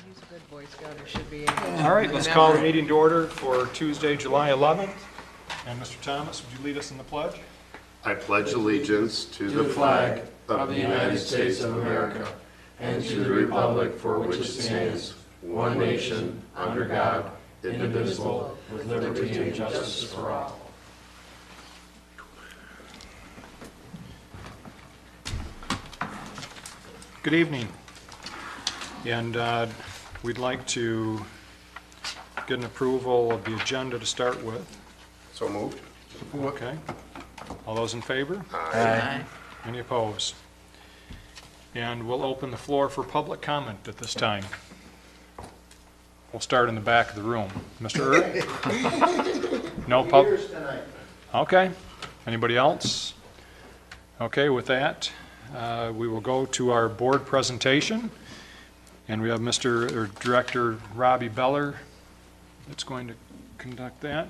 He's a good Boy Scout, he should be able to. All right, let's call the meeting to order for Tuesday, July 11th. And Mr. Thomas, would you lead us in the pledge? I pledge allegiance to the flag of the United States of America and to the republic for which it stands, one nation, under God, indivisible, with liberty and justice for all. Good evening. And we'd like to get an approval of the agenda to start with. So moved. Okay. All those in favor? Aye. Any opposed? And we'll open the floor for public comment at this time. We'll start in the back of the room. Mr. Erb? No pub? Okay. Anybody else? Okay, with that, we will go to our board presentation. And we have Director Robbie Beller that's going to conduct that.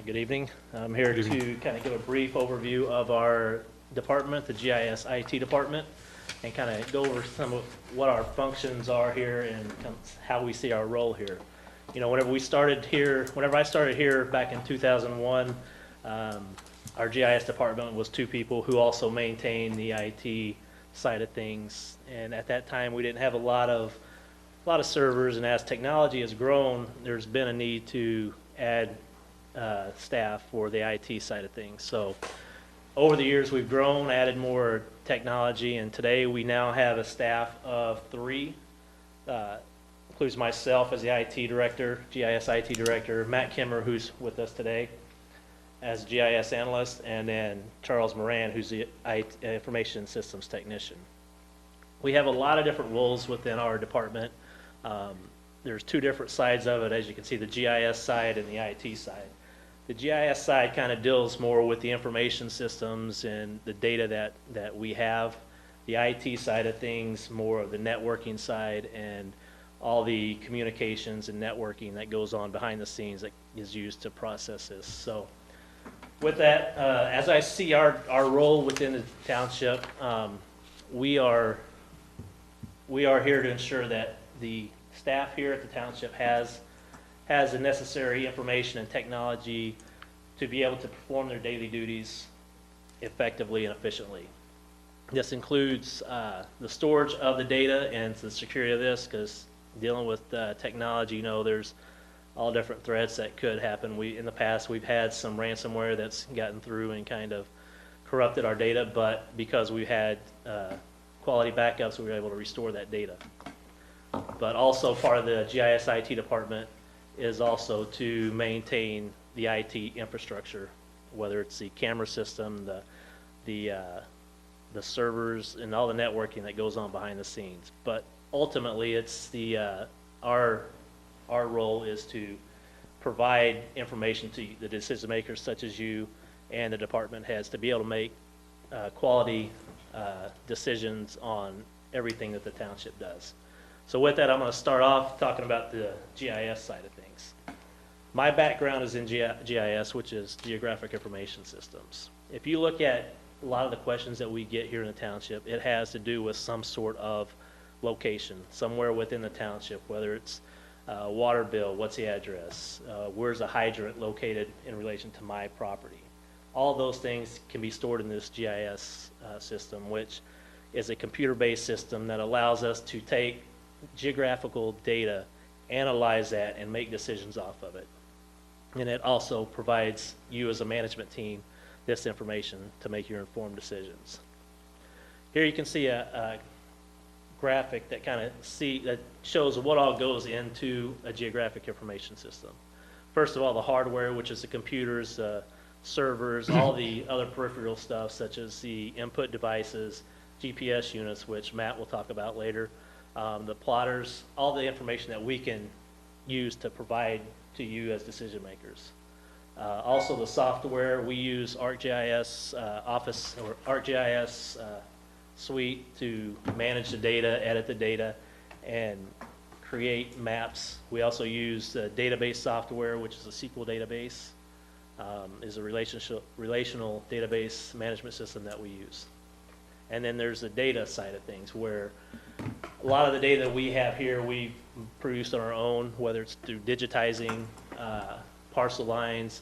Good evening. I'm here to kind of give a brief overview of our department, the GIS IT department, and kind of go over some of what our functions are here and how we see our role here. You know, whenever I started here back in 2001, our GIS department was 2 people who also maintained the IT side of things. And at that time, we didn't have a lot of servers, and as technology has grown, there's been a need to add staff for the IT side of things. So over the years we've grown, added more technology, and today we now have a staff of 3. Includes myself as the IT director, GIS IT director, Matt Kimmer, who's with us today as GIS analyst, and then Charles Moran, who's the information systems technician. We have a lot of different roles within our department. There's 2 different sides of it, as you can see, the GIS side and the IT side. The GIS side kind of deals more with the information systems and the data that we have. The IT side of things, more of the networking side and all the communications and networking that goes on behind the scenes that is used to process this. So with that, as I see our role within the township, we are here to ensure that the staff here at the township has the necessary information and technology to be able to perform their daily duties effectively and efficiently. This includes the storage of the data and the security of this, because dealing with technology, you know, there's all different threats that could happen. In the past, we've had some ransomware that's gotten through and kind of corrupted our data, but because we had quality backups, we were able to restore that data. But also part of the GIS IT department is also to maintain the IT infrastructure, whether it's the camera system, the servers, and all the networking that goes on behind the scenes. But ultimately, it's our role is to provide information to the decision makers, such as you and the department heads, to be able to make quality decisions on everything that the township does. So with that, I'm going to start off talking about the GIS side of things. My background is in GIS, which is Geographic Information Systems. If you look at a lot of the questions that we get here in the township, it has to do with some sort of location, somewhere within the township, whether it's water bill, what's the address, where's a hydrant located in relation to my property. All those things can be stored in this GIS system, which is a computer-based system that allows us to take geographical data, analyze that, and make decisions off of it. And it also provides you as a management team this information to make your informed decisions. Here you can see a graphic that that shows what all goes into a geographic information system. First of all, the hardware, which is the computers, servers, all the other peripheral stuff, such as the input devices, GPS units, which Matt will talk about later, the plotters, all the information that we can use to provide to you as decision makers. Also the software, we use ArcGIS Office or ArcGIS Suite to manage the data, edit the data, and create maps. We also use database software, which is a SQL database, is a relational database management system that we use. And then there's the data side of things, where a lot of the data we have here we've produced on our own, whether it's through digitizing parcel lines,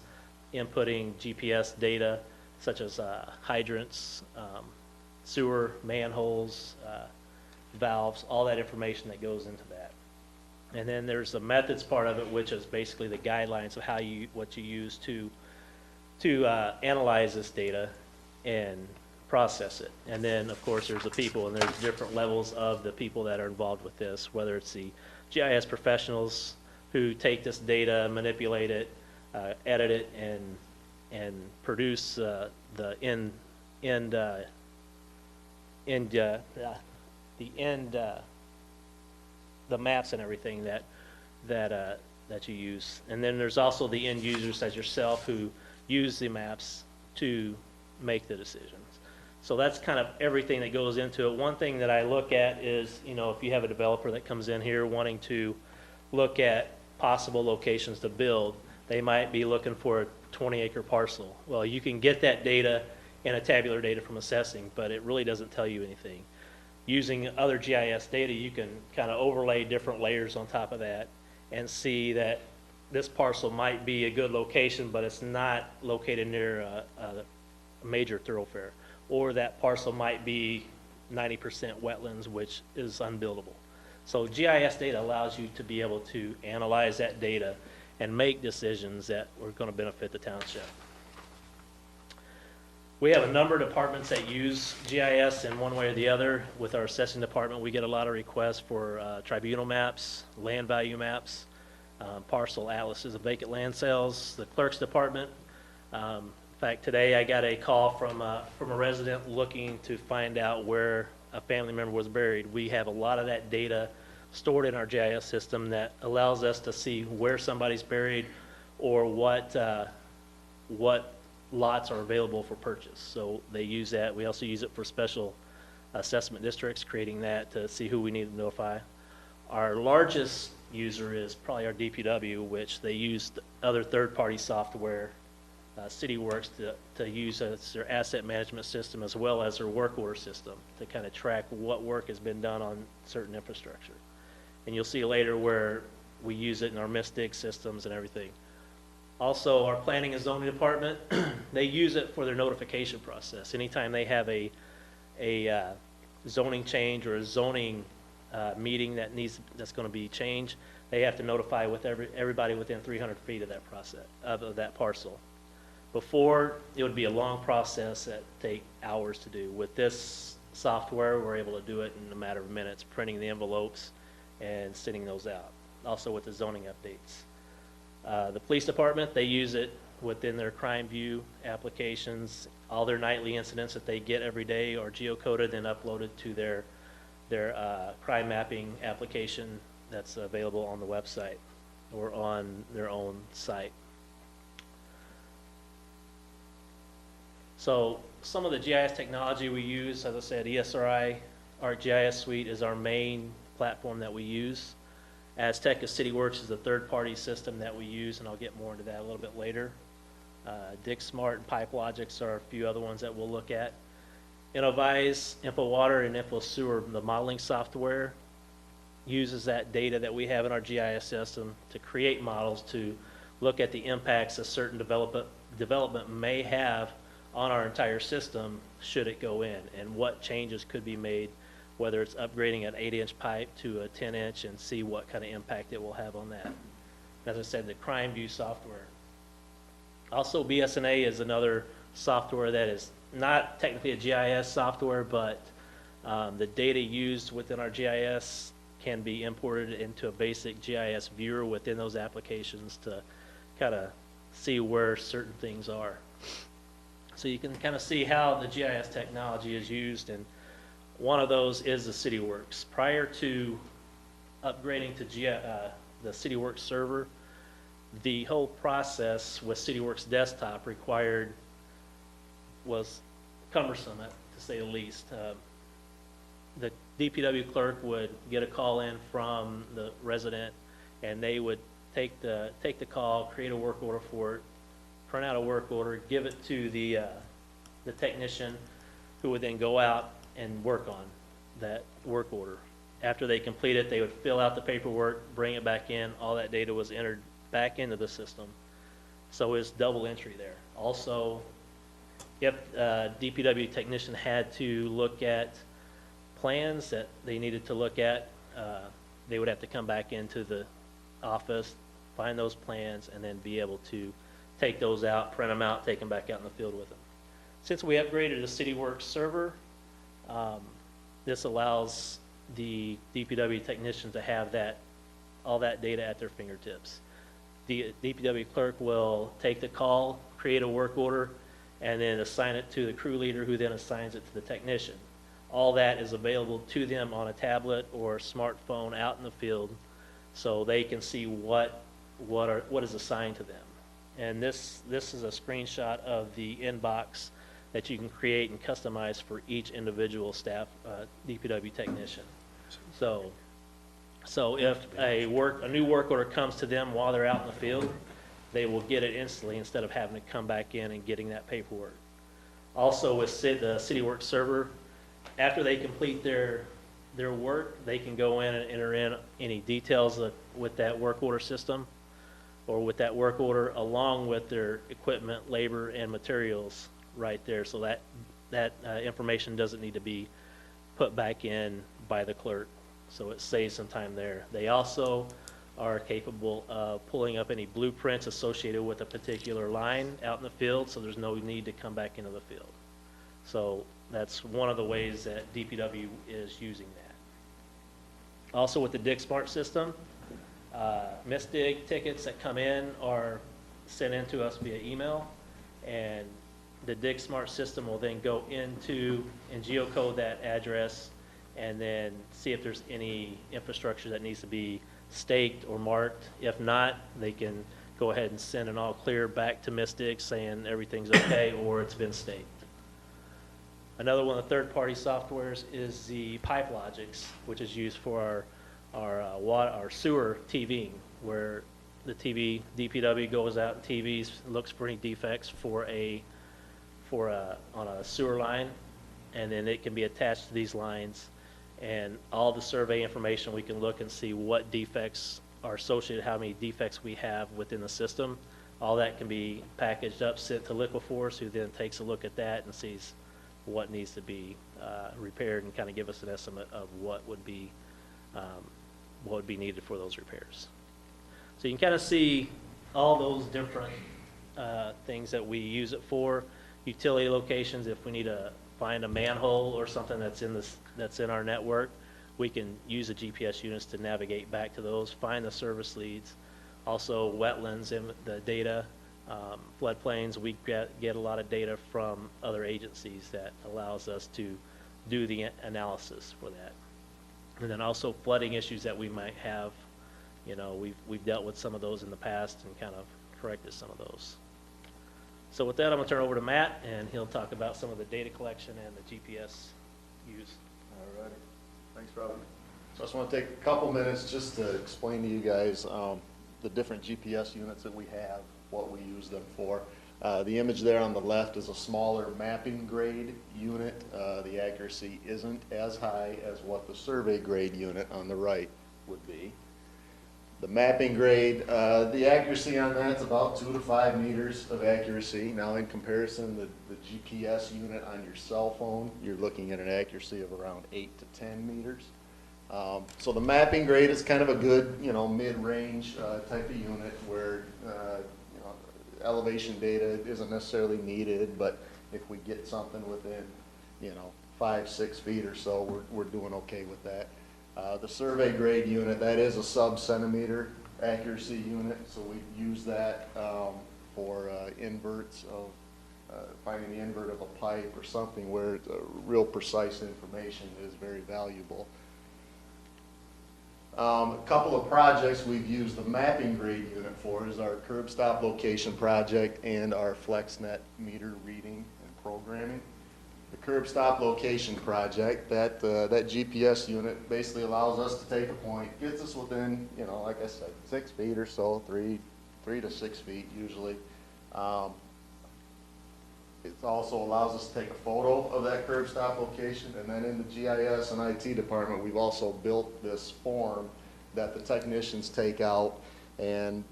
inputting GPS data such as hydrants, sewer, manholes, valves, all that information that goes into that. And then there's the methods part of it, which is basically the guidelines of what you use to analyze this data and process it. And then, of course, there's the people, and there's different levels of the people that are involved with this, whether it's the GIS professionals who take this data, manipulate it, edit it, and produce the maps and everything that you use. And then there's also the end users as yourself who use the maps to make the decisions. So that's kind of everything that goes into it. One thing that I look at is, if you have a developer that comes in here wanting to look at possible locations to build, they might be looking for a 20-acre parcel. Well, you can get that data in a tabular data from assessing, but it really doesn't tell you anything. Using other GIS data, you can kind of overlay different layers on top of that and see that this parcel might be a good location, but it's not located near a major thoroughfare. Or that parcel might be 90% wetlands, which is unbuildable. So GIS data allows you to be able to analyze that data and make decisions that are going to benefit the township. We have a number of departments that use GIS in one way or the other. With our assessing department, we get a lot of requests for tribunal maps, land value maps, parcel atlases of vacant land sales. The clerk's department, in fact, today I got a call from a resident looking to find out where a family member was buried. We have a lot of that data stored in our GIS system that allows us to see where somebody's buried or what lots are available for purchase. So they use that. We also use it for special assessment districts, creating that to see who we need to notify. Our largest user is probably our DPW, which they use other third-party software, CityWorks, to use as their asset management system as well as their work order system to kind of track what work has been done on certain infrastructure. And you'll see later where we use it in our Mystic systems and everything. Also, our planning and zoning department, they use it for their notification process. Anytime they have a zoning change or a zoning meeting that's going to be changed, they have to notify with everybody within 300 feet of that process, of that parcel. Before, it would be a long process that take hours to do. With this software, we're able to do it in a matter of minutes, printing the envelopes and sending those out. Also with the zoning updates. The police department, they use it within their crime view applications. All their nightly incidents that they get every day are geocoded and uploaded to their crime mapping application that's available on the website or on their own site. So some of the GIS technology we use, as I said, ESRI, ArcGIS Suite is our main platform that we use. Aztec CityWorks is the third-party system that we use, and I'll get more into that a little bit later. DickSmart and PipeLogix are a few other ones that we'll look at. Innovise, InfoWater, and InfoSewer, the modeling software, uses that data that we have in our GIS system to create models to look at the impacts a certain development may have on our entire system should it go in, and what changes could be made, whether it's upgrading an 8-inch pipe to a 10-inch, and see what kind of impact it will have on that. As I said, the crime view software. Also, BSNA is another software that is not technically a GIS software, but the data used within our GIS can be imported into a basic GIS viewer within those applications to kind of see where certain things are. So you can kind of see how the GIS technology is used, and one of those is the CityWorks. Prior to upgrading to the CityWorks server, the whole process with CityWorks Desktop was cumbersome, to say the least. the DPW clerk would get a call in from the resident, and they would take the call, create a work order for it, print out a work order, give it to the technician, who would then go out and work on that work order. After they complete it, they would fill out the paperwork, bring it back in. All that data was entered back into the system. So it's double entry there. Also, if a DPW technician had to look at plans that they needed to look at, they would have to come back into the office, find those plans, and then be able to take those out, print them out, take them back out in the field with them. Since we upgraded the CityWorks server, this allows the DPW technician to have all that data at their fingertips. The DPW clerk will take the call, create a work order, and then assign it to the crew leader, who then assigns it to the technician. All that is available to them on a tablet or smartphone out in the field, so they can see what is assigned to them. And this is a screenshot of the inbox that you can create and customize for each individual staff DPW technician. So if a new work order comes to them while they're out in the field, they will get it instantly instead of having to come back in and getting that paperwork. Also, with the CityWorks server, after they complete their work, they can go in and enter in any details with that work order system, or with that work order, along with their equipment, labor, and materials right there. So that information doesn't need to be put back in by the clerk. So it saves some time there. They also are capable of pulling up any blueprints associated with a particular line out in the field, so there's no need to come back into the field. So that's one of the ways that DPW is using that. Also, with the Dig Smart system, misdig tickets that come in are sent in to us via email, and the Dig Smart system will then go into and geocode that address, and then see if there's any infrastructure that needs to be staked or marked. If not, they can go ahead and send an all clear back to misdig saying everything's okay or it's been staked. Another one of the third-party softwares is the PipeLogix, which is used for our sewer TVing, where the DPW goes out and TVs, looks for any defects on a sewer line, and then it can be attached to these lines, and all the survey information, we can look and see what defects are associated, how many defects we have within the system. All that can be packaged up, sent to LiquiForce, who then takes a look at that and sees what needs to be repaired, and kind of give us an estimate of what would be needed for those repairs. So you can kind of see all those different things that we use it for. Utility locations, if we need to find a manhole or something that's in our network, we can use the GPS units to navigate back to those, find the service leads. Also, wetlands and the data, floodplains, we get a lot of data from other agencies that allows us to do the analysis for that. And then also flooding issues that we might have, we've dealt with some of those in the past and kind of corrected some of those. So with that, I'm going to turn it over to Matt, and he'll talk about some of the data collection and the GPS use. All righty. Thanks, Robin. So I just want to take a couple minutes just to explain to you guys the different GPS units that we have, what we use them for. The image there on the left is a smaller mapping grade unit. The accuracy isn't as high as what the survey grade unit on the right would be. The mapping grade, the accuracy on that's about 2 to 5 meters of accuracy. Now in comparison, the GPS unit on your cell phone, you're looking at an accuracy of around 8 to 10 meters. So the mapping grade is kind of a good, mid-range type of unit where elevation data isn't necessarily needed, but if we get something within, 5-6 feet or so, we're doing okay with that. The survey grade unit, that is a sub-centimeter accuracy unit, so we use that for inverts of finding the invert of a pipe or something where real precise information is very valuable. A couple of projects we've used the mapping grade unit for is our curb stop location project and our FlexNet meter reading and programming. The curb stop location project, that GPS unit basically allows us to take a point, gets us within, you know, like I said, 6 feet or so, 3 to 6 feet usually. It also allows us to take a photo of that curb stop location, and then in the GIS and IT department, we've also built this form that the technicians take out and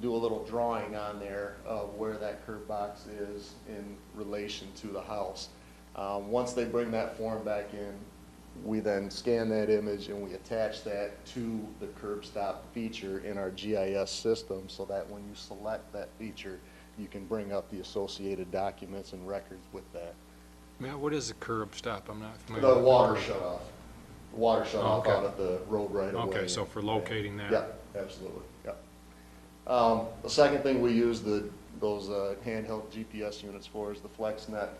do a little drawing on there of where that curb box is in relation to the house. Once they bring that form back in, we then scan that image and we attach that to the curb stop feature in our GIS system, so that when you select that feature, you can bring up the associated documents and records with that. Matt, what is a curb stop? I'm not familiar. The water shut off. The water shut off okay. out at the road right away. Okay, so for locating that. Yeah, absolutely, yeah. The second thing we use those handheld GPS units for is the FlexNet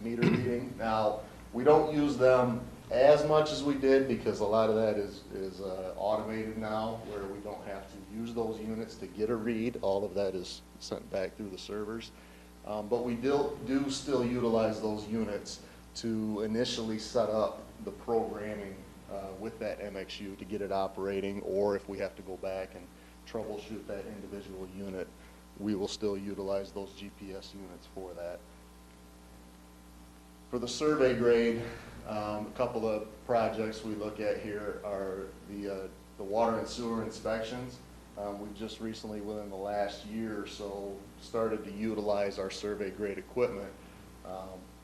meter reading. Now, we don't use them as much as we did because a lot of that is automated now, where we don't have to use those units to get a read. All of that is sent back through the servers. But we do still utilize those units to initially set up the programming with that MXU to get it operating, or if we have to go back and troubleshoot that individual unit, we will still utilize those GPS units for that. For the survey grade, a couple of projects we look at here are the water and sewer inspections. We've just recently, within the last year or so, started to utilize our survey grade equipment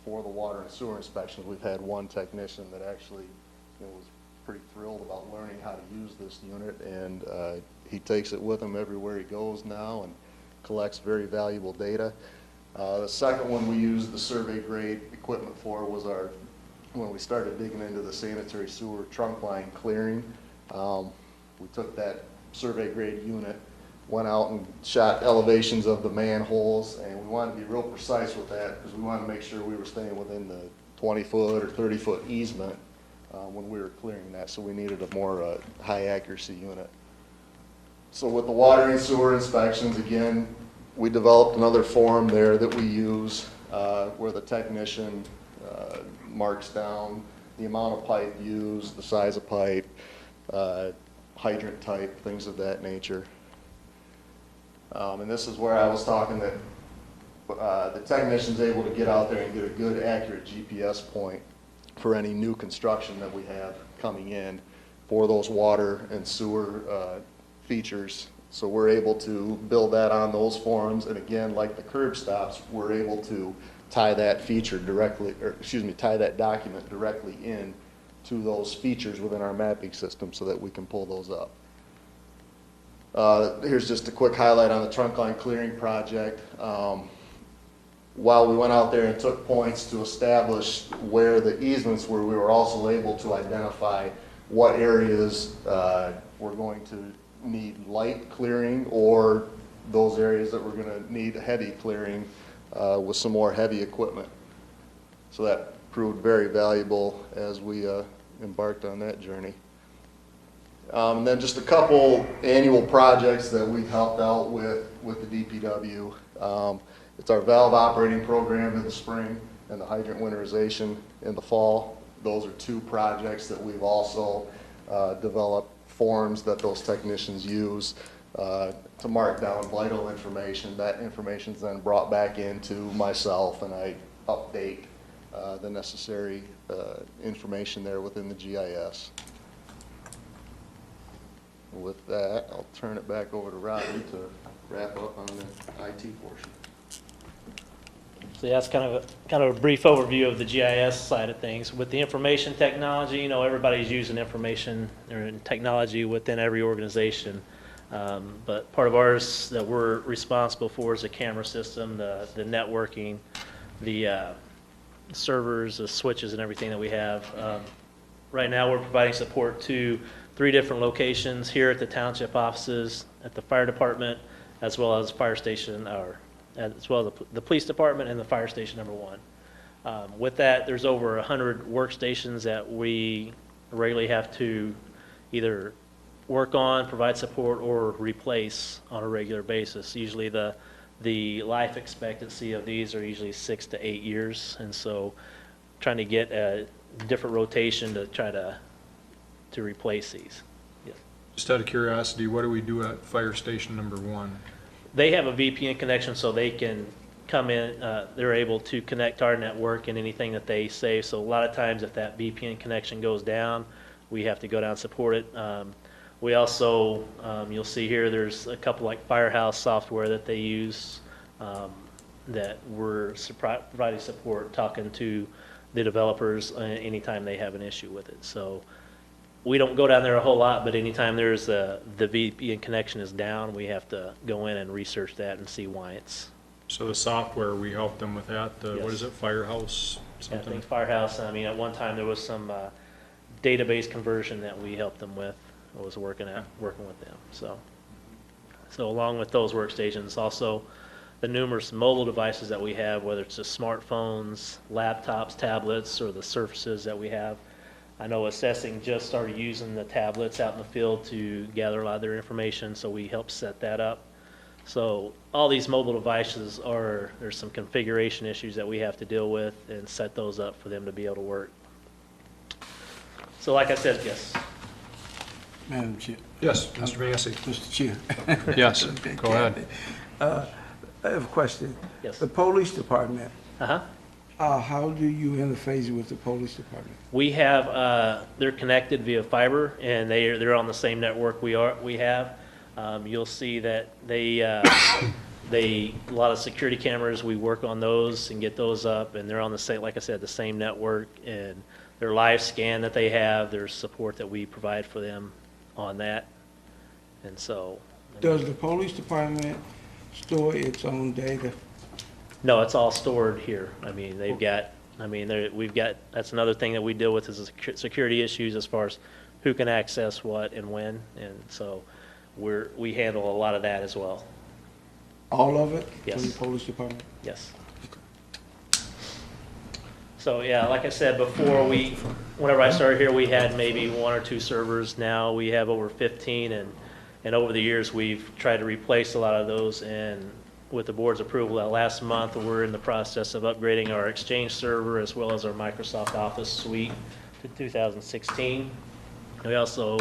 for the water and sewer inspections. We've had one technician that actually was pretty thrilled about learning how to use this unit, and he takes it with him everywhere he goes now and collects very valuable data. The second one we used the survey grade equipment for was when we started digging into the sanitary sewer trunk line clearing. We took that survey grade unit, went out and shot elevations of the manholes, and we wanted to be real precise with that because we wanted to make sure we were staying within the 20-foot or 30-foot easement when we were clearing that, so we needed a more high accuracy unit. So with the water and sewer inspections, again, we developed another form there that we use where the technician marks down the amount of pipe used, the size of pipe, hydrant type, things of that nature. And this is where I was talking that the technician's able to get out there and get a good, accurate GPS point for any new construction that we have coming in for those water and sewer features. So we're able to build that on those forms, and again, like the curb stops, we're able to tie that feature directly, or excuse me, tie that document directly in to those features within our mapping system so that we can pull those up. Here's just a quick highlight on the trunk line clearing project. While we went out there and took points to establish where the easements were, we were also able to identify what areas were going to need light clearing, or those areas that were going to need heavy clearing with some more heavy equipment. So that proved very valuable as we embarked on that journey. And then just a couple annual projects that we've helped out with the DPW. It's our valve operating program in the spring and the hydrant winterization in the fall. Those are two projects that we've also developed forms that those technicians use to mark down vital information. That information is then brought back into myself, and I update the necessary information there within the GIS. With that, I'll turn it back over to Rodney to wrap up on the IT portion. So that's kind of a brief overview of the GIS side of things. With the information technology, you know, everybody's using information or technology within every organization. But part of ours that we're responsible for is the camera system, the networking, the servers, the switches, and everything that we have. Right now, we're providing support to 3 different locations here at the township offices, at the fire department, as well as fire station, as well as the police department and the fire station number 1. With that, there's over 100 workstations that we regularly have to either work on, provide support, or replace on a regular basis. Usually the life expectancy of these are usually 6 to 8 years, and so trying to get a different rotation to try to replace these. Yes. Just out of curiosity, what do we do at fire station number 1? They have a VPN connection, so they can come in, they're able to connect to our network and anything that they save. So a lot of times if that VPN connection goes down, we have to go down and support it. We also, you'll see here, there's a couple like Firehouse software that they use that we're providing support, talking to the developers anytime they have an issue with it. So we don't go down there a whole lot, but anytime there's the VPN connection is down, we have to go in and research that and see why it's. So the software, we help them with that, what Yes. is it, Firehouse I something? think Firehouse, I mean, at one time there was some database conversion that we helped them with, I was working with them, so. So along with those workstations, also the numerous mobile devices that we have, whether it's the smartphones, laptops, tablets, or the surfaces that we have. I know assessing just started using the tablets out in the field to gather a lot of their information, so we helped set that up. So all these mobile devices there's some configuration issues that we have to deal with and set those up for them to be able to work. So like I said, yes. Madam Chair. Yes, Mr. Massey. Mr. Chair. Yes, go ahead. I have a question. Yes. The police department, Uh-huh. how do you interface with the police department? We have, they're connected via fiber, and they're on the same network we have. You'll see that a lot of security cameras, we work on those and get those up, and they're on the same, like I said, the same network, and their live scan that they have, there's support that we provide for them on that. And so. Does the police department store its own data? No, it's all stored here. I mean, that's another thing that we deal with is the security issues as far as who can access what and when. And so we handle a lot of that as well. All of it? Yes. For the police department? Yes. So, yeah, like I said before, whenever I started here, we had maybe 1 or 2 servers. Now we have over 15, and over the years, we've tried to replace a lot of those, and with the board's approval, that last month, we're in the process of upgrading our Exchange server as well as our Microsoft Office suite to 2016. We also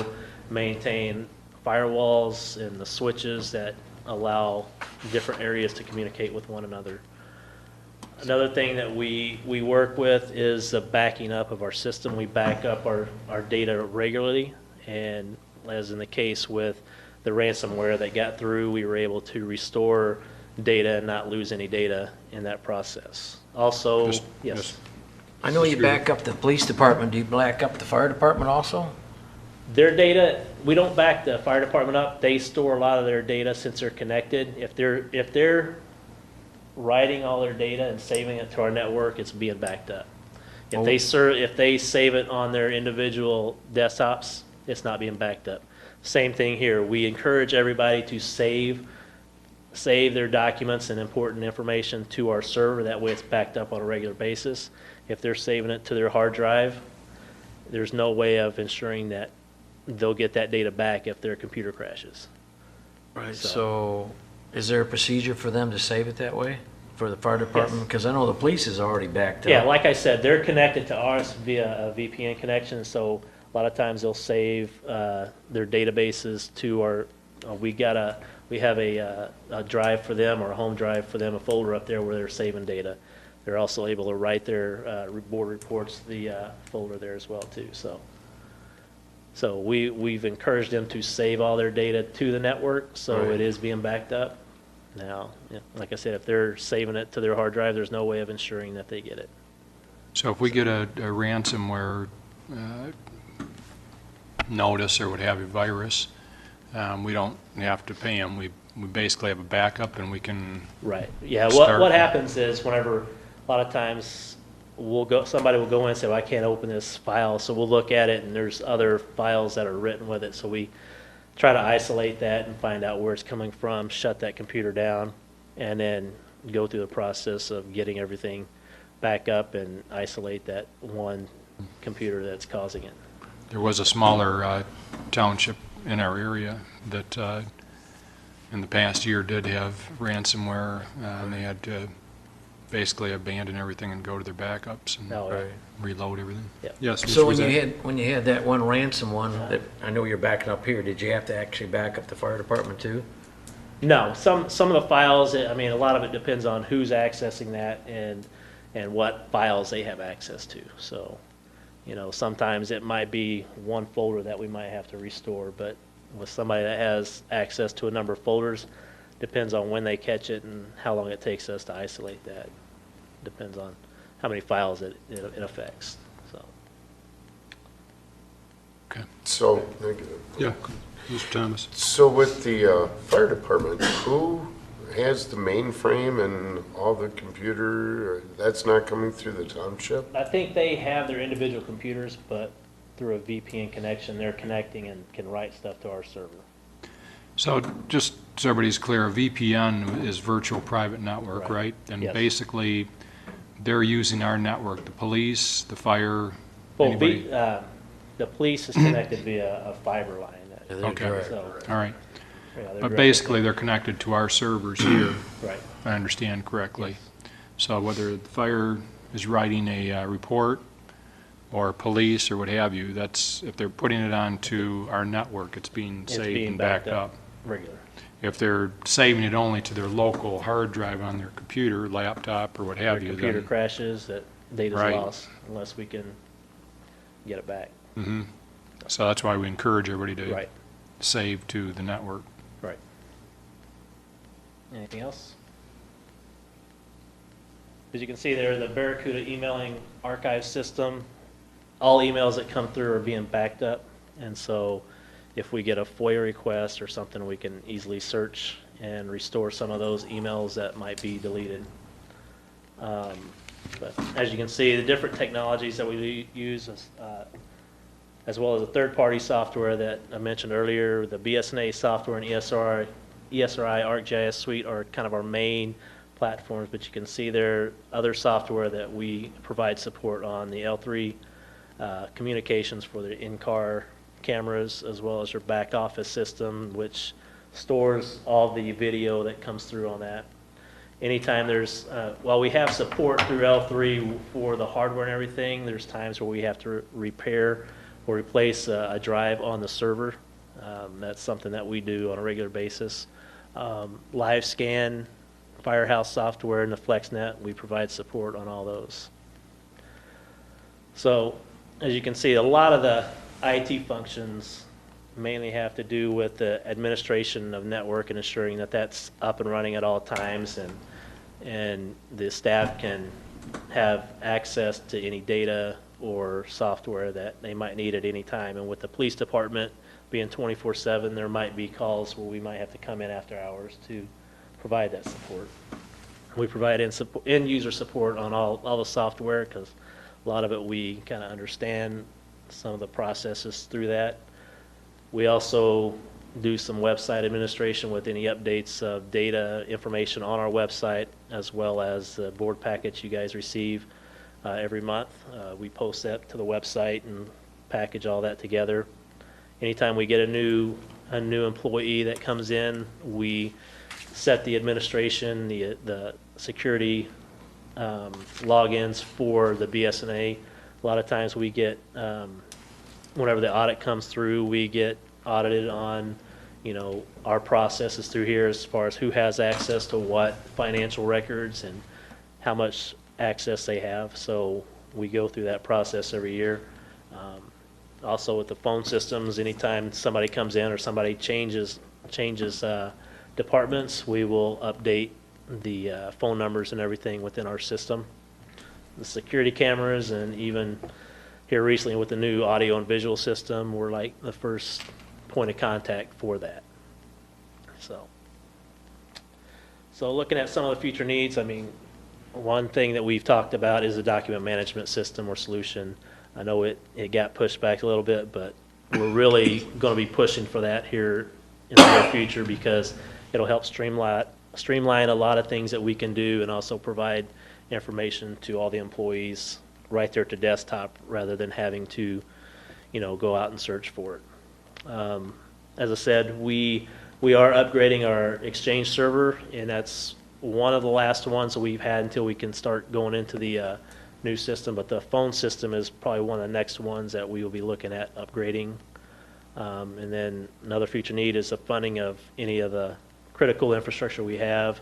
maintain firewalls and the switches that allow different areas to communicate with one another. Another thing that we work with is the backing up of our system. We back up our data regularly, and as in the case with the ransomware that got through, we were able to restore data and not lose any data in that process. Also, yes. I know you back up the police department. Do you back up the fire department also? Their data, we don't back the fire department up. They store a lot of their data since they're connected. If they're writing all their data and saving it to our network, it's being backed up. If they save it on their individual desktops, it's not being backed up. Same thing here. We encourage everybody to save their documents and important information to our server. That way it's backed up on a regular basis. If they're saving it to their hard drive, there's no way of ensuring that they'll get that data back if their computer crashes. Right. So is there a procedure for them to save it that way for the fire department? Because I know the police is already backed up. Yeah, like I said, they're connected to ours via a VPN connection, so a lot of times they'll save their databases to our, we have a drive for them, or a home drive for them, a folder up there where they're saving data. They're also able to write their board reports to the folder there as well too. So we've encouraged them to save all their data to the network, so Right. it is being backed up. Now, like I said, if they're saving it to their hard drive, there's no way of ensuring that they get it. So if we get a ransomware notice or what have you, virus, we don't have to pay them. We basically have a backup and we can, Right. Yeah. Start- What happens is whenever a lot of times somebody will go in and say, well, I can't open this file, so we'll look at it and there's other files that are written with it. So we try to isolate that and find out where it's coming from, shut that computer down, and then go through the process of getting everything back up and isolate that one computer that's causing it. there was a smaller township in our area that in the past year did have ransomware. And they had to basically abandon everything and go to their backups and No, Right. reload everything. Yep. Yes. So Mr. when Wazak? when you had that one ransom one, that, I know you're backing up here, did you have to actually back up the fire department too? No, some of the files, I mean, a lot of it depends on who's accessing that and what files they have access to. So, you know, sometimes it might be one folder that we might have to restore, but with somebody that has access to a number of folders, depends on when they catch it and how long it takes us to isolate that. Depends on how many files it affects, so. Okay. So, Yeah, Mr. Thomas. so with the fire department, who has the mainframe and all the computer? That's not coming through the township? I think they have their individual computers, but through a VPN connection, they're connecting and can write stuff to our server. So just so everybody's clear, a VPN is virtual private network, Right. right? And Yes. basically, they're using our network, the police, the fire, Well, anybody? the police is connected via a fiber line. Yeah, they're Okay. direct. So, All right. yeah, they're But directly- basically, they're connected to our servers here, Right, if I understand correctly. So whether the fire is writing a report, or police, or what have you, that's, if they're putting it onto our network, it's being It's saved being and backed backed up. up. regular. If they're saving it only to their local hard drive on their computer, laptop, or what Their have you, computer then. crashes, that data's Right. lost unless we can get it back. Mhm. So that's why we encourage everybody to Right, save to the network. right. Anything else? As you can see there, the Barracuda emailing archive system, all emails that come through are being backed up. And so if we get a FOIA request or something, we can easily search and restore some of those emails that might be deleted. But as you can see, the different technologies that we use, as well as the third-party software that I mentioned earlier, the BSNA software and ESRI ArcGIS Suite are kind of our main platforms, but you can see there are other software that we provide support on, the L3 communications for the in-car cameras, as well as your back office system, which stores all the video that comes through on that. Anytime there's, while we have support through L3 for the hardware and everything, there's times where we have to repair or replace a drive on the server. That's something that we do on a regular basis. Live scan, Firehouse software, and the FlexNet, we provide support on all those. So, as you can see, a lot of the IT functions mainly have to do with the administration of network and ensuring that that's up and running at all times, and the staff can have access to any data or software that they might need at any time. And with the police department being 24/7, there might be calls where we might have to come in after hours to provide that support. We provide end user support on all the software, because a lot of it we kind of understand some of the processes through that. We also do some website administration with any updates of data information on our website, as well as the board package you guys receive every month. We post that to the website and package all that together. Anytime we get a new employee that comes in, we set the administration, the security logins for the BSNA. A lot of times we get, whenever the audit comes through, we get audited on, our processes through here as far as who has access to what financial records and how much access they have. So we go through that process every year. Also with the phone systems, anytime somebody comes in or somebody changes departments, we will update the phone numbers and everything within our system. The security cameras, and even here recently with the new audio and visual system, we're like the first point of contact for that. So looking at some of the future needs, I mean, one thing that we've talked about is a document management system or solution. I know it got pushed back a little bit, but we're really going to be pushing for that here in the near future, because it'll help streamline a lot of things that we can do, and also provide information to all the employees right there to desktop, rather than having to, go out and search for it. As I said, we are upgrading our Exchange server, and that's one of the last ones that we've had until we can start going into the new system, but the phone system is probably one of the next ones that we will be looking at upgrading. And then another future need is the funding of any of the critical infrastructure we have,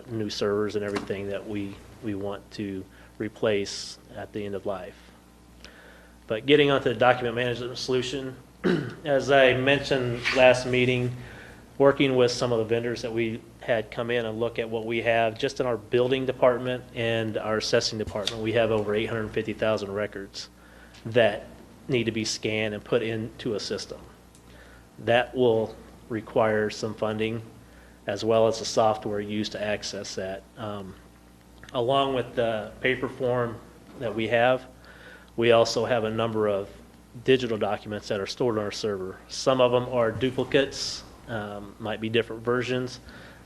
new servers and everything that we want to replace at the end of life. But getting onto the document management solution, as I mentioned last meeting, working with some of the vendors that we had come in and look at what we have just in our building department and our assessing department, we have over 850,000 records that need to be scanned and put into a system. That will require some funding as well as the software used to access that. Along with the paper form that we have, we also have a number of digital documents that are stored on our server. Some of them are duplicates, might be different versions.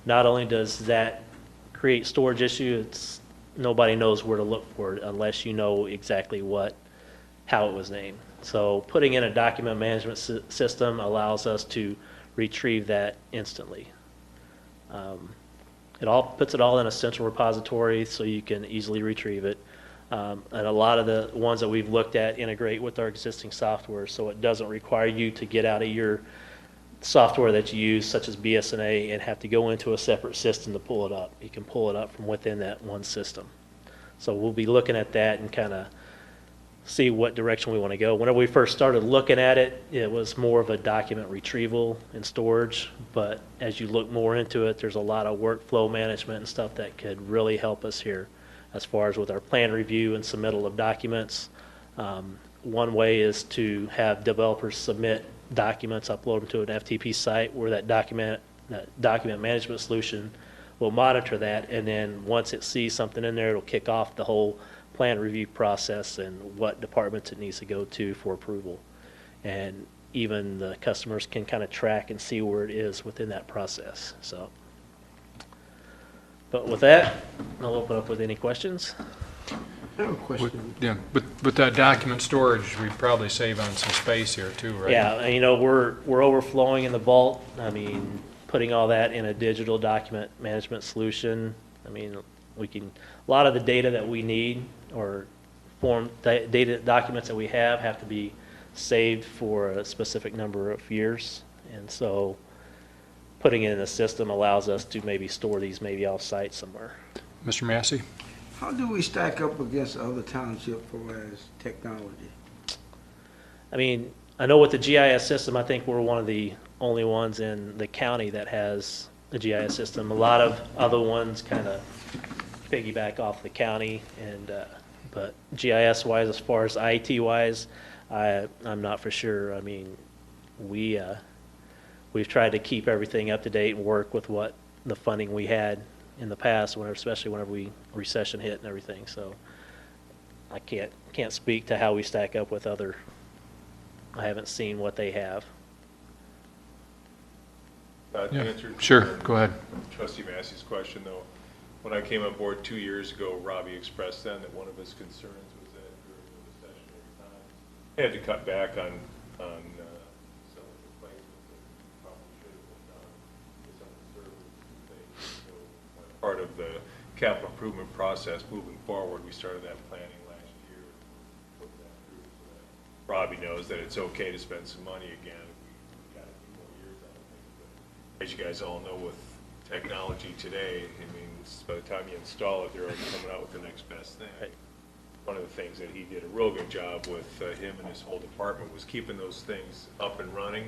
Not only does that create storage issues, nobody knows where to look for it unless you know exactly how it was named. So putting in a document management system allows us to retrieve that instantly. It puts it all in a central repository so you can easily retrieve it. And a lot of the ones that we've looked at integrate with our existing software, so it doesn't require you to get out of your software that you use, such as BSNA, and have to go into a separate system to pull it up. You can pull it up from within that one system. So we'll be looking at that and kind of see what direction we want to go. Whenever we first started looking at it, it was more of a document retrieval and storage, but as you look more into it, there's a lot of workflow management and stuff that could really help us here as far as with our plan review and submittal of documents. One way is to have developers submit documents, upload them to an FTP site where that document management solution will monitor that, and then once it sees something in there, it'll kick off the whole plan review process and what departments it needs to go to for approval. And even the customers can kind of track and see where it is within that process. So, but with that, I'll open up with any questions. I have a question. Yeah, with that document storage, we'd probably save on some space here too, right? Yeah, and you know, we're overflowing in the vault. I mean, putting all that in a digital document management solution, I mean, a lot of the data that we need or data documents that we have to be saved for a specific number of years. And so putting it in a system allows us to maybe store these maybe off-site somewhere. Mr. Massey? How do we stack up against other townships for as technology? I mean, I know with the GIS system, I think we're one of the only ones in the county that has a GIS system. A lot of other ones kind of piggyback off the county, and but GIS-wise, as far as IT-wise, I'm not for sure. I mean, we've tried to keep everything up to date and work with what the funding we had in the past, especially whenever recession hit and everything. So I can't speak to how we stack up with other. I haven't seen what they have. To Yeah, answer sure, go ahead. Trustee Massey's question, though, when I came on board 2 years ago, Robbie expressed then that one of his concerns was that during the recessionary times, they had to cut back on some of the replacements that probably should have been done with some of the services and things. So part of the capital improvement process moving forward, we started that planning last year. Put that through so that Robbie knows that it's okay to spend some money again. We got a few more years out of things, but as you guys all know, with technology today, I mean, by the time you install it, they're already coming out with the next best thing. Right. One of the things that he did a real good job with him and his whole department was keeping those things up and running,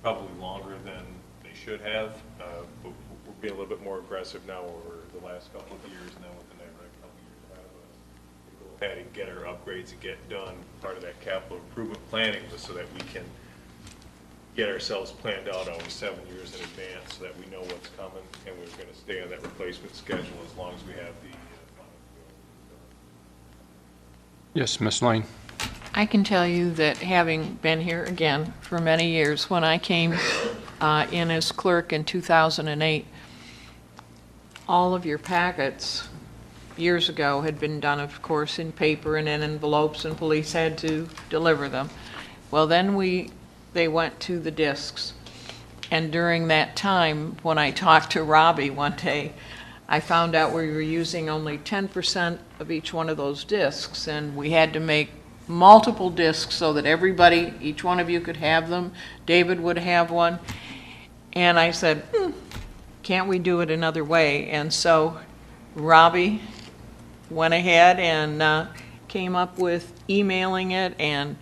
probably longer than they should have. But we're being a little bit more aggressive now over the last couple of years now with the next couple of years ahead of us. To go ahead and get our upgrades and get done. Part of that capital improvement planning was so that we can get ourselves planned out always 7 years in advance so that we know what's coming, and we're going to stay on that replacement schedule as long as we have the funding to go. Yes, Ms. Lane? I can tell you that having been here again for many years, when I came in as clerk in 2008, all of your packets years ago had been done, of course, in paper and in envelopes, and police had to deliver them. Well, then they went to the discs. And during that time, when I talked to Robbie one day, I found out we were using only 10% of each one of those discs, and we had to make multiple discs so that everybody, each one of you could have them. David would have one. And I said, can't we do it another way? And so Robbie went ahead and came up with emailing it and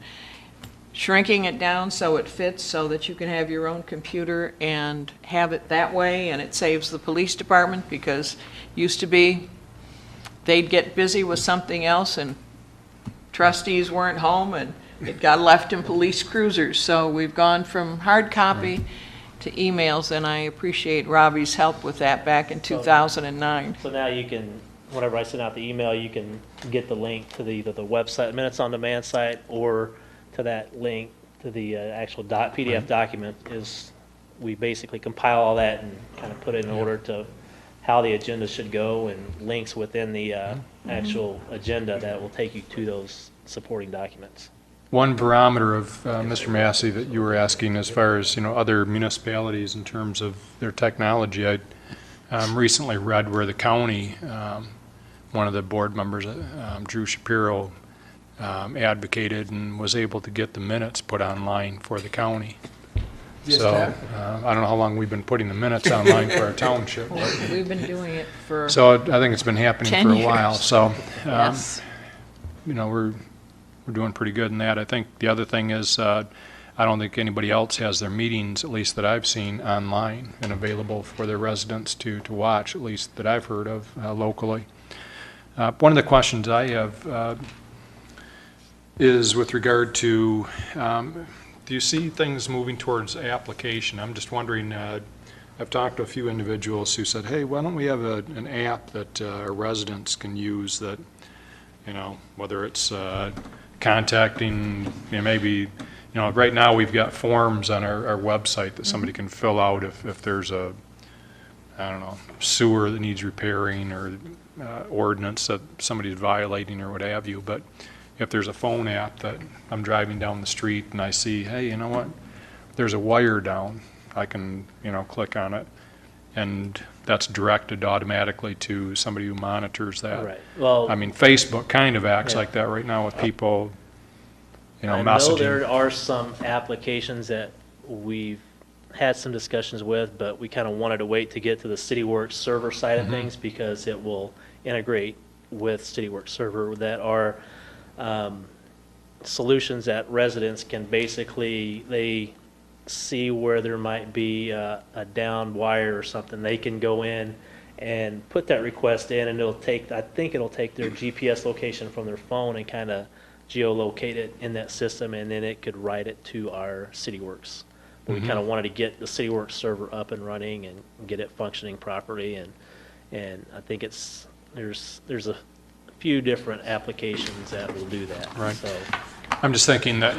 shrinking it down so it fits, so that you can have your own computer and have it that way, and it saves the police department, because used to be they'd get busy with something else and trustees weren't home and it got left in police cruisers. So we've gone from hard copy to emails, and I appreciate Robbie's help with that back in 2009. So now you can, whenever I send out the email, you can get the link to either the website, Minutes on Demand site, or to that link to the actual PDF document. We basically compile all that and kind of put it in order to how the agenda should go, and links within the actual agenda that will take you to those supporting documents. One barometer of, Mr. Massey, that you were asking as far as, other municipalities in terms of their technology, I recently read where the county, one of the board members, Drew Shapiro, advocated and was able to get the minutes put online for the county. So, I don't know how long we've been putting the minutes online for our township. We've been doing it for So I think it's been happening 10 for a while. years. So, yes. we're doing pretty good in that. I think the other thing is, I don't think anybody else has their meetings, at least that I've seen, online and available for their residents to watch, at least that I've heard of locally. One of the questions I have is with regard to, do you see things moving towards application? I'm just wondering, I've talked to a few individuals who said, hey, why don't we have an app that our residents can use that, whether it's contacting, maybe, right now we've got forms on our website that somebody can fill out if there's a, I don't know, sewer that needs repairing, or ordinance that somebody's violating or what have you. But if there's a phone app that I'm driving down the street and I see, hey, you know what, there's a wire down, I can, click on it, and that's directed automatically to somebody who monitors that. Right. Well, I mean, Facebook kind of acts like that right now with people, I know messaging. there are some applications that we've had some discussions with, but we kind of wanted to wait to get to the CityWorks server side of things, because it will integrate with CityWorks server, that are solutions that residents can basically, they see where there might be a down wire or something, they can go in and put that request in, and I think it'll take their GPS location from their phone and kind of geolocate it in that system, and then it could write it to our CityWorks. But we kind of wanted to get the CityWorks server up and running and get it functioning properly, and I think there's a few different applications that will do that. Right. So, I'm just thinking that,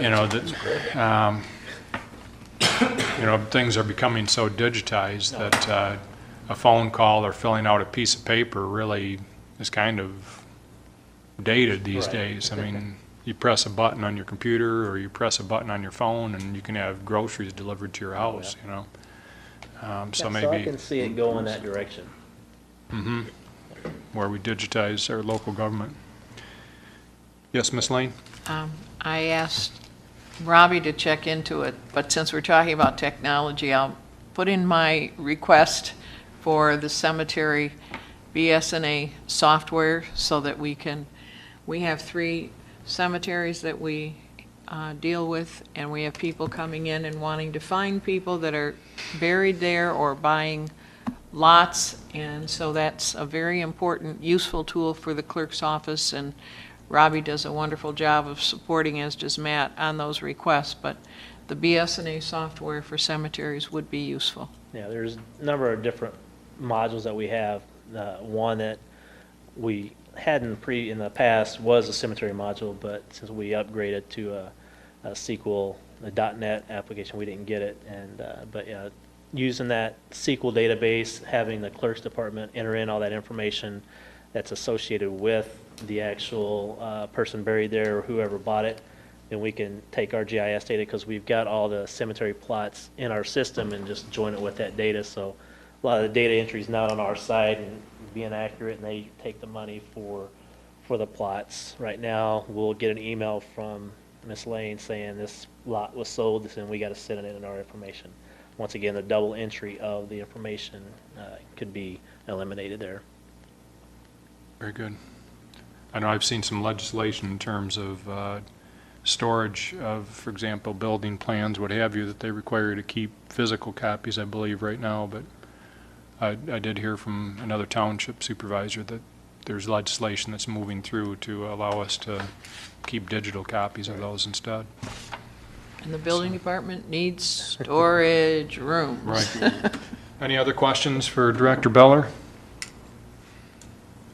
things are becoming so digitized that a phone call or filling out a piece of paper really is kind of dated these days. I mean, you press a button on your computer or you press a button on your phone and you can have groceries delivered to your house, So maybe. So I can see it go in that direction. Where we digitize our local government. Yes, Ms. Lane? I asked Robbie to check into it, but since we're talking about technology, I'll put in my request for the cemetery BSNA software so that we have 3 cemeteries that we deal with, and we have people coming in and wanting to find people that are buried there or buying lots, and so that's a very important, useful tool for the clerk's office, and Robbie does a wonderful job of supporting, as does Matt, on those requests, but the BSNA software for cemeteries would be useful. Yeah, there's a number of different modules that we have. One that we had in the past was a cemetery module, but since we upgraded to a SQL, a .NET application, we didn't get it. But yeah, using that SQL database, having the clerk's department enter in all that information that's associated with the actual person buried there or whoever bought it, then we can take our GIS data, because we've got all the cemetery plots in our system, and just join it with that data. So a lot of the data entry is not on our side, and being accurate, and they take the money for the plots. Right now, we'll get an email from Miss Lane saying this lot was sold, and we got to send it in our information. Once again, the double entry of the information could be eliminated there. Very good. I know I've seen some legislation in terms of storage of, for example, building plans, what have you, that they require you to keep physical copies, I believe, right now, but I did hear from another township supervisor that there's legislation that's moving through to allow us to keep digital copies of those instead. And the building department needs storage rooms. Right. Any other questions for Director Beller?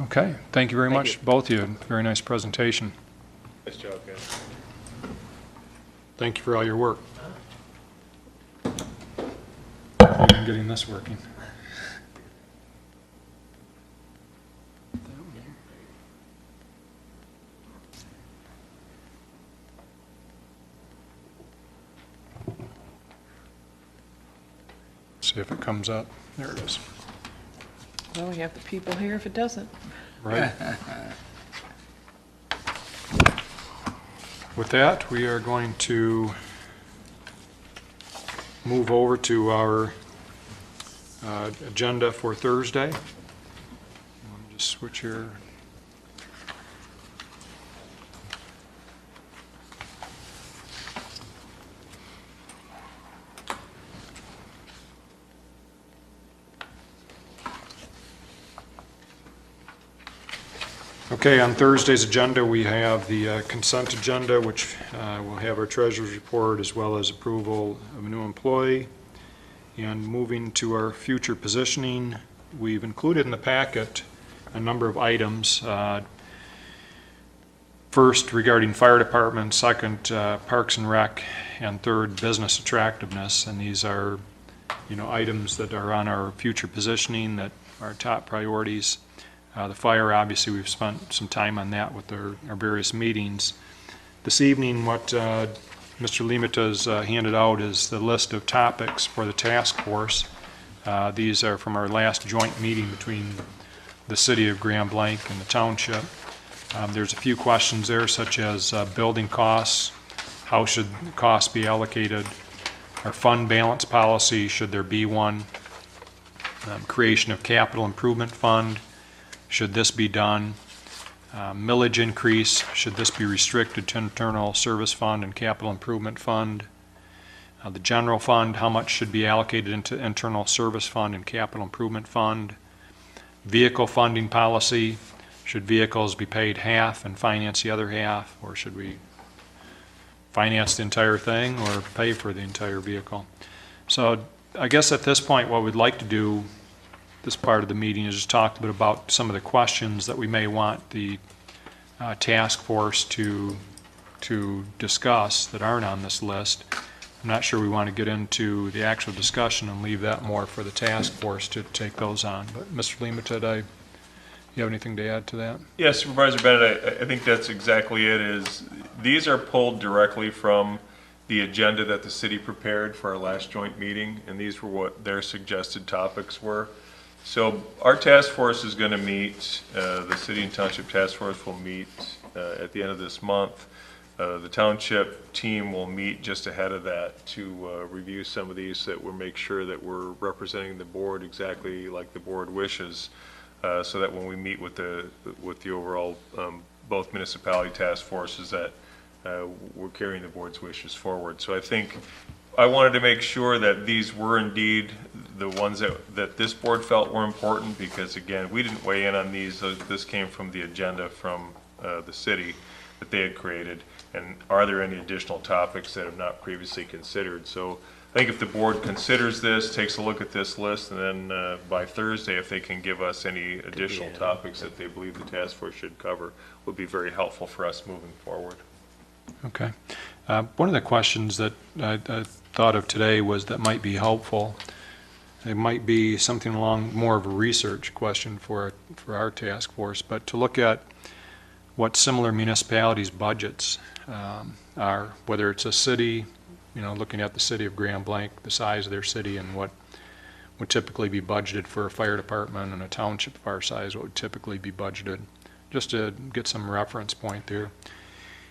Okay, thank you very Thank much, you. both of you. Very nice presentation. Nice job, guys. Thank you for all your work. Even getting this working. See if it comes up. There it is. Well, we have the people here if it doesn't. Right. With that, we are going to move over to our agenda for Thursday. Let me just switch here. Okay, on Thursday's agenda, we have the consent agenda, which will have our treasurer's report as well as approval of a new employee. And moving to our future positioning, we've included in the packet a number of items. First, regarding fire department, second, parks and rec, and third, business attractiveness. And these are, items that are on our future positioning that are top priorities. The fire, obviously, we've spent some time on that with our various meetings. This evening, what Mr. Limita has handed out is the list of topics for the task force. These are from our last joint meeting between the city of Grand Blanc and the township. There's a few questions there, such as building costs, how should costs be allocated, our fund balance policy, should there be one, creation of capital improvement fund, should this be done? Millage increase, should this be restricted to internal service fund and capital improvement fund? The general fund, how much should be allocated into internal service fund and capital improvement fund? Vehicle funding policy, should vehicles be paid half and finance the other half, or should we finance the entire thing or pay for the entire vehicle? So I guess at this point, what we'd like to do this part of the meeting is just talk a bit about some of the questions that we may want the task force to discuss that aren't on this list. I'm not sure we want to get into the actual discussion and leave that more for the task force to take those on. But Mr. Limita, you have anything to add to that? Yeah, Supervisor Bennett, I think that's exactly it. Is these are pulled directly from the agenda that the city prepared for our last joint meeting, and these were what their suggested topics were. So our task force is going to meet, the City and Township Task Force will meet at the end of this month. The township team will meet just ahead of that to review some of these, so that we'll make sure that we're representing the board exactly like the board wishes, so that when we meet with the overall both municipality task forces, that we're carrying the board's wishes forward. So I think I wanted to make sure that these were indeed the ones that this board felt were important, because again, we didn't weigh in on these. This came from the agenda from the city that they had created. And are there any additional topics that have not previously considered? So I think if the board considers this, takes a look at this list, and then by Thursday, if they can give us any additional topics that they believe the task force should cover, would be very helpful for us moving forward. Okay. One of the questions that I thought of today was that might be helpful. It might be something along more of a research question for our task force, but to look at what similar municipalities' budgets are, whether it's a city, looking at the city of Grand Blanc, the size of their city, and what would typically be budgeted for a fire department and a township of our size, what would typically be budgeted, just to get some reference point there.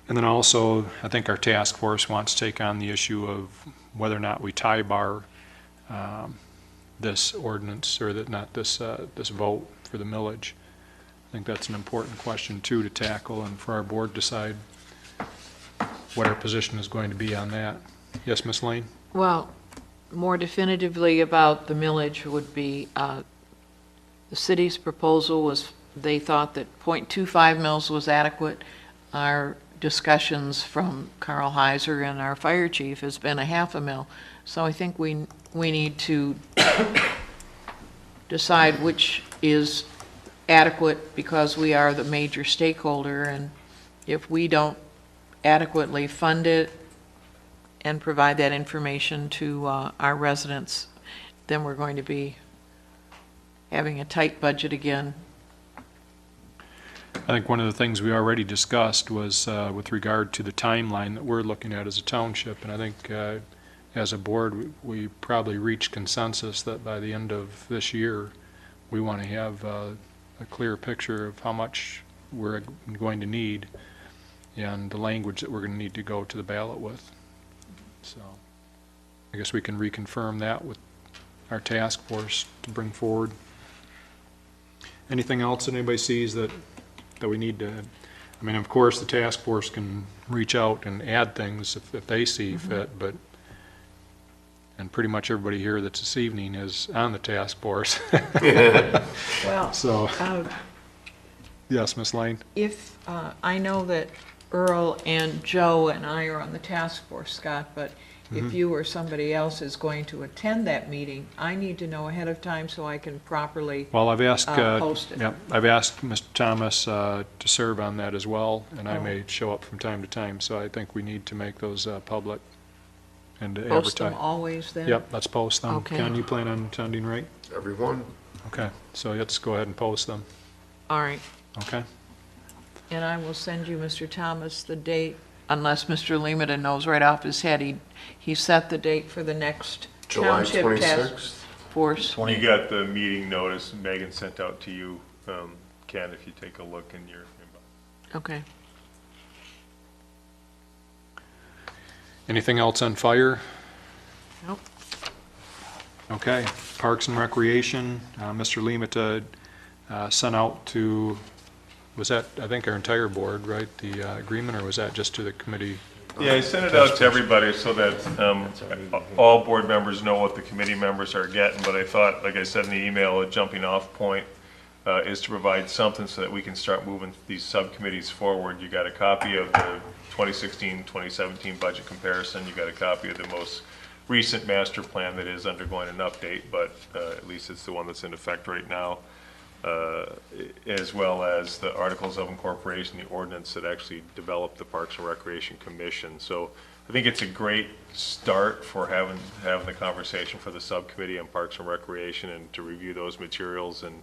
And then also, I think our task force wants to take on the issue of whether or not we tie bar this ordinance, or that not this, this vote for the millage. I think that's an important question too to tackle, and for our board to decide what our position is going to be on that. Yes, Ms. Lane? Well, more definitively about the millage would be, the city's proposal was, they thought that .25 mils was adequate. Our discussions from Carl Heiser and our fire chief has been a half a mil. So I think we need to decide which is adequate, because we are the major stakeholder, and if we don't adequately fund it and provide that information to our residents, then we're going to be having a tight budget again. I think one of the things we already discussed was with regard to the timeline that we're looking at as a township, and I think as a board, we probably reached consensus that by the end of this year, we want to have a clear picture of how much we're going to need and the language that we're going to need to go to the ballot with. So I guess we can reconfirm that with our task force to bring forward. Anything else that anybody sees that we need to, I mean, of course, the task force can reach out and add things if they see fit, but, and pretty much everybody here that's this evening is on the task force. Well, So, yes, Ms. Lane? if, I know that Earl and Joe and I are on the task force, Scott, but if you or somebody else is going to attend that meeting, I need to know ahead of time so I can properly Well, I've asked, post it. yep, I've asked Mr. Thomas to serve on that as well, and I Oh. may show up from time to time, so I think we need to make those public and to Post them advertise. always then? Yep, let's post them. Okay. Ken, you plan on attending, right? Everyone? Okay, so let's go ahead and post them, All right. okay? And I will send you, Mr. Thomas, the date, unless Mr. Lemata knows right off his head. He set the date for the next July township task 26th? force. You got the meeting notice Megan sent out to you, Ken, if you take a look in your inbox. Okay. Anything else on fire? Nope. Okay, Parks and Recreation, Mr. Lemata sent out to, was that, I think, our entire board, right, the agreement, or was that just to the committee? Yeah, I sent it out to everybody so that all board members know what the committee members are getting, but I thought, like I said in the email, a jumping off point is to provide something so that we can start moving these subcommittees forward. You got a copy of the 2016-2017 budget comparison, you got a copy of the most recent master plan that is undergoing an update, but at least it's the one that's in effect right now, as well as the Articles of Incorporation, the ordinance that actually developed the Parks and Recreation Commission. So I think it's a great start for having the conversation for the subcommittee on Parks and Recreation and to review those materials. And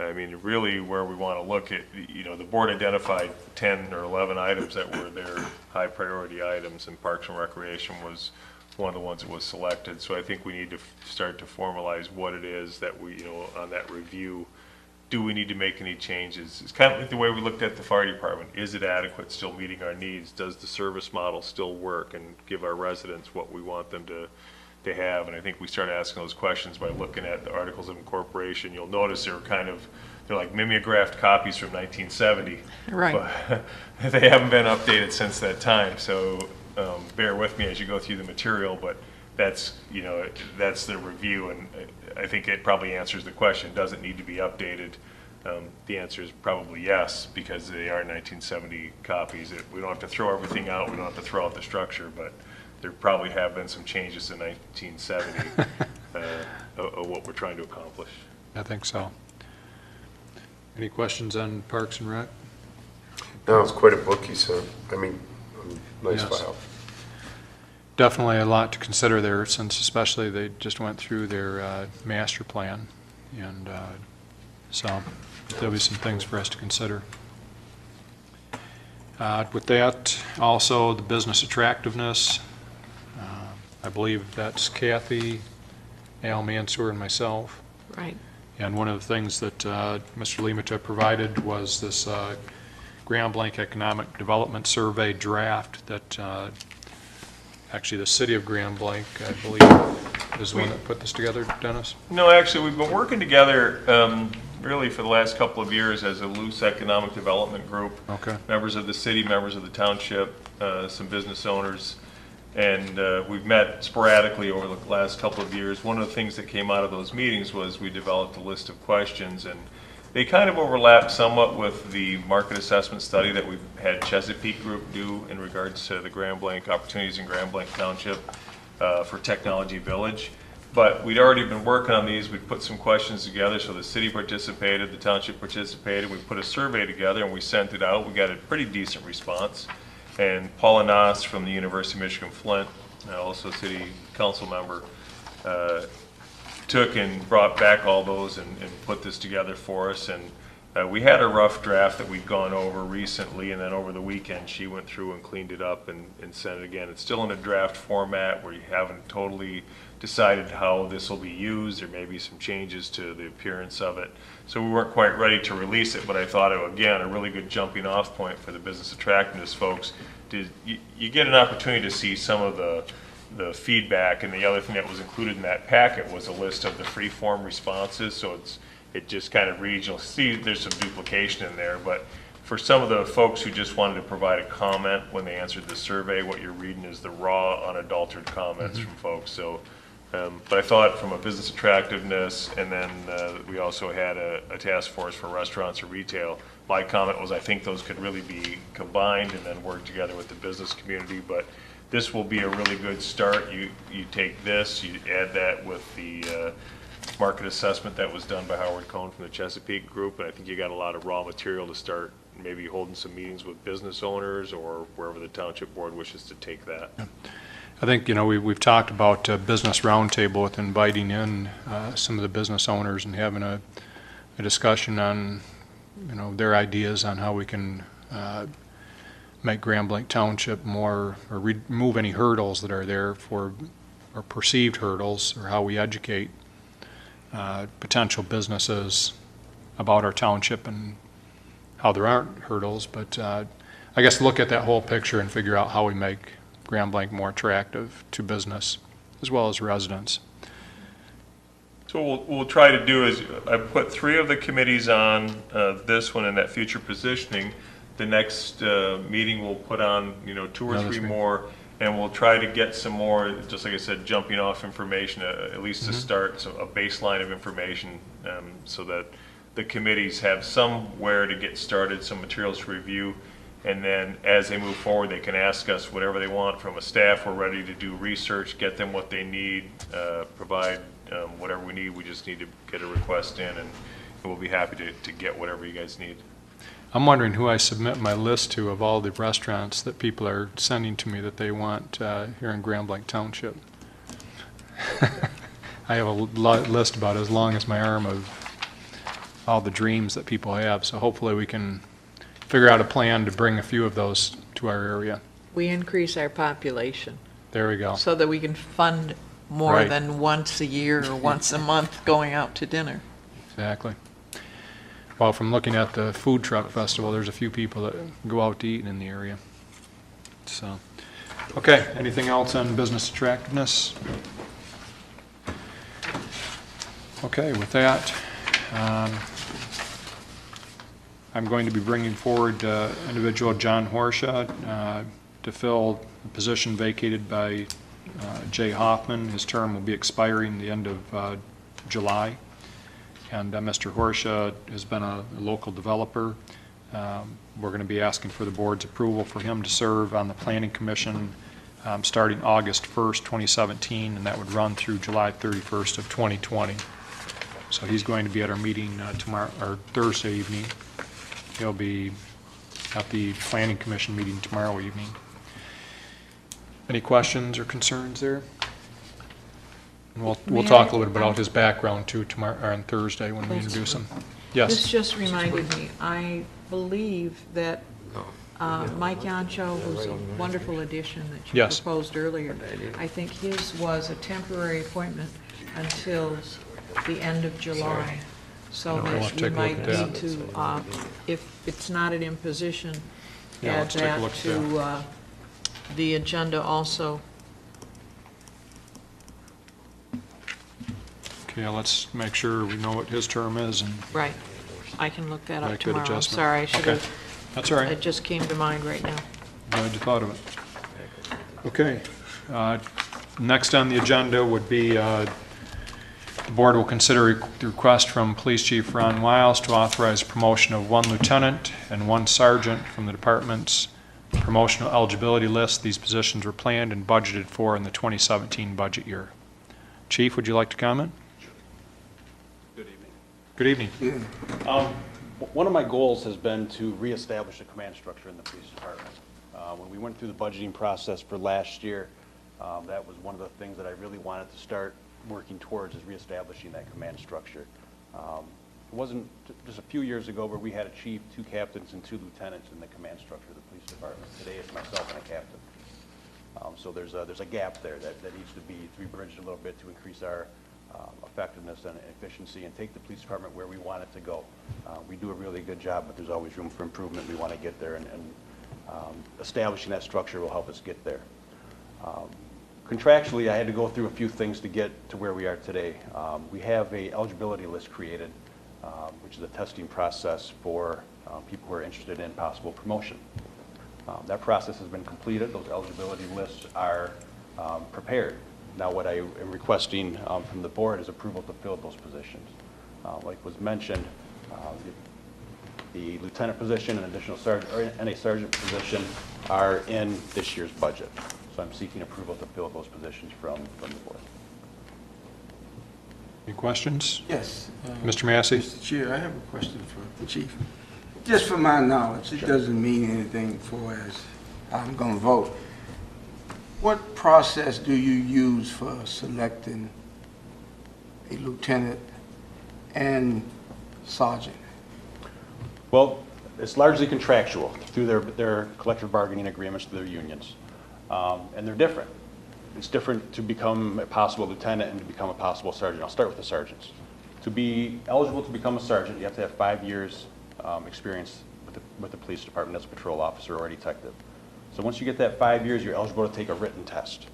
I mean, really where we want to look at, you know, the board identified 10 or 11 items that were their high priority items, and Parks and Recreation was one of the ones that was selected. So I think we need to start to formalize what it is that we, you know, on that review, do we need to make any changes? It's kind of like the way we looked at the fire department. Is it adequate, still meeting our needs? Does the service model still work and give our residents what we want them to have? And I think we started asking those questions by looking at the Articles of Incorporation. You'll notice they're like mimeographed copies from 1970. Right. But they haven't been updated since that time. So bear with me as you go through the material, but that's, you know, that's the review, and I think it probably answers the question, does it need to be updated? The answer is probably yes, because they are 1970 copies. We don't have to throw everything out, we don't have to throw out the structure, but there probably have been some changes in 1970 of what we're trying to accomplish. I think so. Any questions on Parks and Rec? No, it's quite a book you sent. I mean, nice Yes. file. Definitely a lot to consider there, since especially they just went through their master plan, and so there'll be some things for us to consider. With that, also the business attractiveness, I believe that's Kathy Al Mansour and myself. Right. And one of the things that Mr. Limata provided was this Grand Blanc Economic Development Survey draft that actually the city of Grand Blanc, I believe, is the one that put this together, Dennis? No, actually, we've been working together really for the last couple of years as a loose economic development group. Okay. Members of the city, members of the township, some business owners, and we've met sporadically over the last couple of years. One of the things that came out of those meetings was we developed a list of questions, and they kind of overlap somewhat with the market assessment study that we've had Chesapeake Group do in regards to the Grand Blanc opportunities in Grand Blanc Township for Technology Village. But we'd already been working on these. We'd put some questions together, so the city participated, the township participated. We put a survey together and we sent it out. We got a pretty decent response. And Paula Noss from the University of Michigan Flint, also city council member, took and brought back all those and put this together for us. And we had a rough draft that we'd gone over recently, and then over the weekend she went through and cleaned it up and sent it again. It's still in a draft format where you haven't totally decided how this will be used. There may be some changes to the appearance of it. So we weren't quite ready to release it, but I thought it, again, a really good jumping off point for the business attractiveness folks. You get an opportunity to see some of the feedback, and the other thing that was included in that packet was a list of the free-form responses, so it just kind of reads, you'll see there's some duplication in there, but for some of the folks who just wanted to provide a comment when they answered the survey, what you're reading is the raw, unadulterated comments from folks. So, but I thought from a business attractiveness, and then we also had a task force for restaurants or retail. My comment was I think those could really be combined and then work together with the business community, but this will be a really good start. You take this, you add that with the market assessment that was done by Howard Cohn from the Chesapeake Group, and I think you got a lot of raw material to start maybe holding some meetings with business owners or wherever the township board wishes to take that. I think, we've talked about business roundtable with inviting in some of the business owners and having a discussion on, their ideas on how we can make Grand Blanc Township more, or remove any hurdles that are there for, or perceived hurdles, or how we educate potential businesses about our township and how there aren't hurdles, but I guess look at that whole picture and figure out how we make Grand Blanc more attractive to business as well as residents. So what we'll try to do is I put 3 of the committees on this one and that future positioning. The next meeting we'll put on 2 or 3 more, and we'll try to get some more, just like I said, jumping off information, at least to start, so a baseline of information, so that the committees have somewhere to get started, some materials to review, and then as they move forward, they can ask us whatever they want from a staff. We're ready to do research, get them what they need, provide whatever we need. We just need to get a request in, and we'll be happy to get whatever you guys need. I'm wondering who I submit my list to of all the restaurants that people are sending to me that they want here in Grand Blanc Township. I have a list about as long as my arm of all the dreams that people have, so hopefully we can figure out a plan to bring a few of those to our area. We increase our population There we go. so that we can fund more Right. than once a year or once a month going out to dinner. Exactly. Well, from looking at the food truck festival, there's a few people that go out to eat in the area. So, okay, anything else on business attractiveness? Okay, with that, I'm going to be bringing forward individual John Horsha to fill the position vacated by Jay Hoffman. His term will be expiring the end of July. And Mr. Horsha has been a local developer. We're going to be asking for the board's approval for him to serve on the Planning Commission starting August 1st, 2017, and that would run through July 31st of 2020. So he's going to be at our meeting tomorrow, or Thursday evening. He'll be at the Planning Commission meeting tomorrow evening. Any questions or concerns there? And we'll talk a little bit about his background too tomorrow, or on Thursday when we introduce him. This Yes, just reminded me, I believe that Mike Yancho, who's a wonderful addition that you Yes. proposed earlier, I think his was a temporary appointment until the end of July. So I'll have that to you take a look might at that. need to, if it's not an imposition, Yeah, add let's take a that look at to the agenda also. Okay, let's make sure we know what his term is and Right. I can look that up make that tomorrow. I'm adjustment. sorry, I should Okay. have, That's all right. it just came to mind right now. Glad you thought of it. Okay. Next on the agenda would be, the board will consider the request from Police Chief Ron Wiles to authorize promotion of 1 lieutenant and 1 sergeant from the department's promotional eligibility list. These positions were planned and budgeted for in the 2017 budget year. Chief, would you like to comment? Good evening. Good evening. One of my goals has been to reestablish a command structure in the police department. When we went through the budgeting process for last year, that was one of the things that I really wanted to start working towards, is reestablishing that command structure. It wasn't just a few years ago where we had a chief, 2 captains, and 2 lieutenants in the command structure of the police department. Today it's myself and a captain. So there's a gap there that needs to be bridged a little bit to increase our effectiveness and efficiency and take the police department where we want it to go. We do a really good job, but there's always room for improvement. We want to get there, and establishing that structure will help us get there. Contractually, I had to go through a few things to get to where we are today. We have a eligibility list created, which is a testing process for people who are interested in possible promotion. That process has been completed. Those eligibility lists are prepared. Now what I am requesting from the board is approval to fill those positions. Like was mentioned, the lieutenant position and additional sergeant, and a sergeant position are in this year's budget. So I'm seeking approval to fill those positions from the board. Any questions? Yes. Mr. Massey? Mr. Chair, I have a question for the chief. Just for my knowledge, it doesn't mean anything for as I'm going to vote. What process do you use for selecting a lieutenant and sergeant? Well, it's largely contractual through their collective bargaining agreements to their unions. And they're different. It's different to become a possible lieutenant and to become a possible sergeant. I'll start with the sergeants. To be eligible to become a sergeant, you have to have 5 years experience with the police department as a patrol officer or a detective. So once you get that 5 years, you're eligible to take a written test.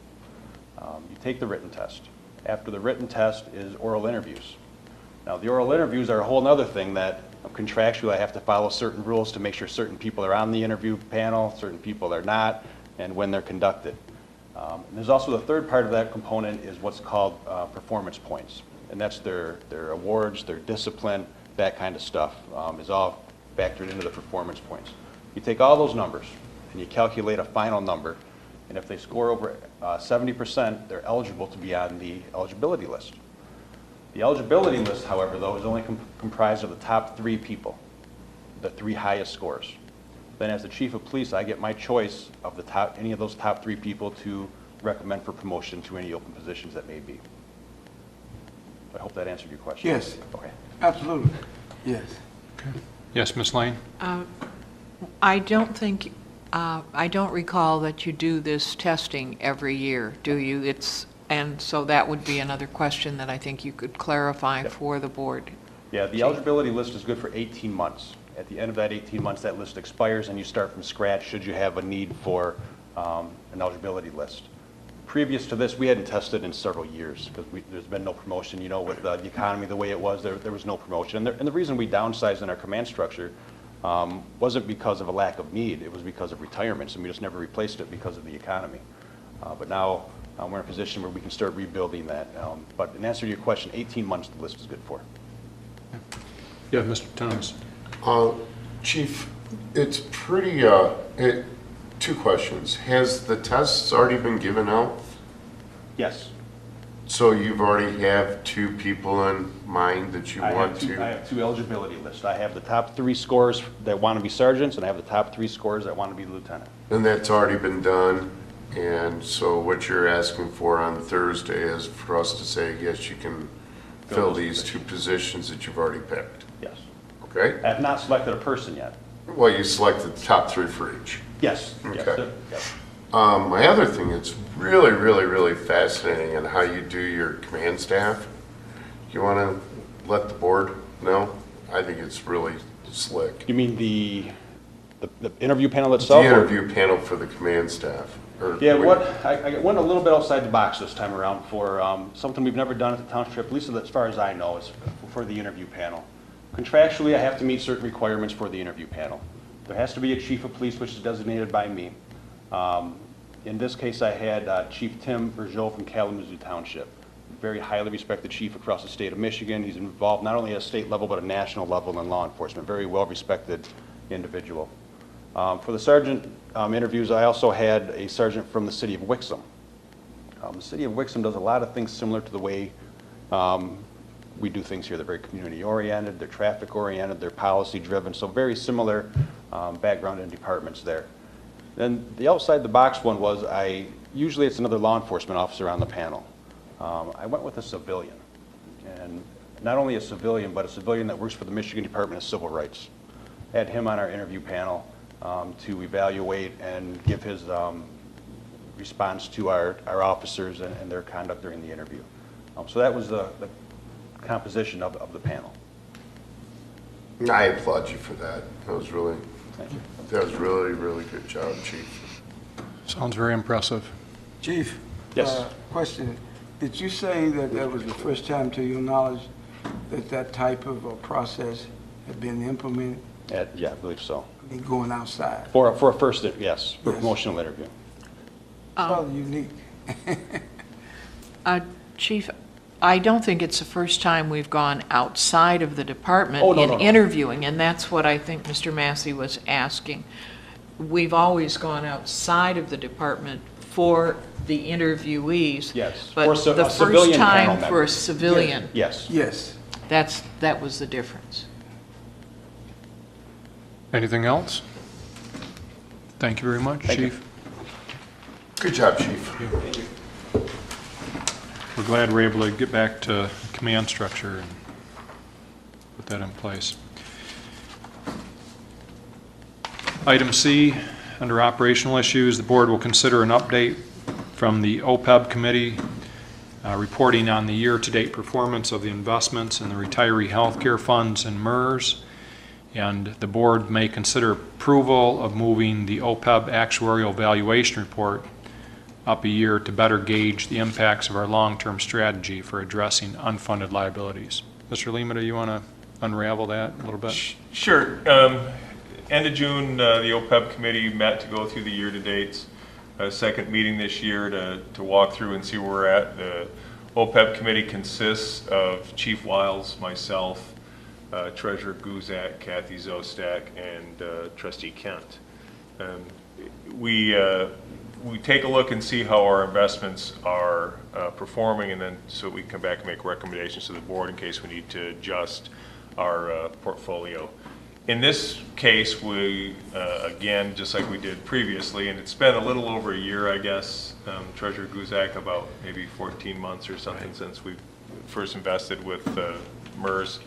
You take the written test. After the written test is oral interviews. Now, the oral interviews are a whole other thing that contractually I have to follow certain rules to make sure certain people are on the interview panel, certain people are not, and when they're conducted. And there's also the third part of that component is what's called performance points. And that's their awards, their discipline, that kind of stuff is all factored into the performance points. You take all those numbers and you calculate a final number, and if they score over 70%, they're eligible to be on the eligibility list. The eligibility list, however, though, is only comprised of the top 3 people, the 3 highest scores. Then as the chief of police, I get my choice of any of those top 3 people to recommend for promotion to any open positions that may be. I hope that answered your question. Yes. Okay. Absolutely. Yes. Yes, Ms. Lane? I don't think, I don't recall that you do this testing every year, do you? And so that would be another question that I think you could clarify for the board. Yeah, the eligibility list is good for 18 months. At the end of that 18 months, that list expires and you start from scratch should you have a need for an eligibility list. Previous to this, we hadn't tested in several years because there's been no promotion. You know, with the economy the way it was, there was no promotion. And the reason we downsized in our command structure wasn't because of a lack of need. It was because of retirements, and we just never replaced it because of the economy. But now we're in a position where we can start rebuilding that. But in answer to your question, 18 months the list is good for. Yeah, Mr. Thomas? Chief, it's pretty, 2 questions. Has the tests already been given out? Yes. So you've already have 2 people in mind that you want to? I have 2 eligibility lists. I have the top 3 scores that want to be sergeants, and I have the top 3 scores that want to be lieutenant. And that's already been done, and so what you're asking for on Thursday is for us to say, yes, you can fill these 2 positions that you've already picked, Yes. okay? I have not selected a person yet. Well, you selected the top 3 for each. Yes. yes, Okay. yes. My other thing that's really, really, really fascinating in how you do your command staff. You want to let the board know? I think it's really slick. You mean the interview panel The itself? or- interview panel for the command staff. Or Yeah, wait, what, I went a little bit outside the box this time around for something we've never done at the township, at least as far as I know, is for the interview panel. Contractually, I have to meet certain requirements for the interview panel. There has to be a chief of police, which is designated by me. In this case, I had Chief Tim Bergeau from Kalamazoo Township. Very highly respected chief across the state of Michigan. He's involved not only at a state level, but a national level in law enforcement. Very well-respected individual. For the sergeant interviews, I also had a sergeant from the city of Wixom. The city of Wixom does a lot of things similar to the way we do things here. They're very community-oriented, they're traffic-oriented, they're policy-driven, so very similar background and departments there. Then the outside-the-box one was, usually it's another law enforcement officer on the panel. I went with a civilian, and not only a civilian, but a civilian that works for the Michigan Department of Civil Rights. Had him on our interview panel to evaluate and give his response to our officers and their conduct during the interview. So that was the composition of the panel. I applaud you for that. That was really, Thank you. that was really, really good job, Chief. Sounds very impressive. Chief? Yes. Question, did you say that that was the first time, to your knowledge, that that type of a process had been implemented, Yeah, I believe so. I mean, going outside? For a first, yes, for a Yes. promotional interview. Rather unique. Chief, I don't think it's the first time we've gone outside of the department Oh, no, in no, no. interviewing, and that's what I think Mr. Massey was asking. We've always gone outside of the department for the interviewees. Yes, But for a the first civilian panel time for member. a civilian, Yes. Yes. that was the difference. Anything else? Thank you very much, Thank you. Chief. Good job, Chief. We're glad we're able to get back to command structure and put that in place. Item C, under operational issues, the board will consider an update from the OPEB committee reporting on the year-to-date performance of the investments in the retiree health care funds and MERS. And the board may consider approval of moving the OPEB actuarial valuation report up a year to better gauge the impacts of our long-term strategy for addressing unfunded liabilities. Mr. Lima, do you want to unravel that a little bit? Sure. End of June, the OPEB committee met to go through the year-to-dates. Second meeting this year to walk through and see where we're at. The OPEB committee consists of Chief Wiles, myself, Treasurer Guzak, Kathy Zostak, and Trustee Kent. We take a look and see how our investments are performing, and then so we can come back and make recommendations to the board in case we need to adjust our portfolio. In this case, we, again, just like we did previously, and it's been a little over a year, I guess, Treasurer Guzak, about maybe 14 months or something since we first invested with MERS.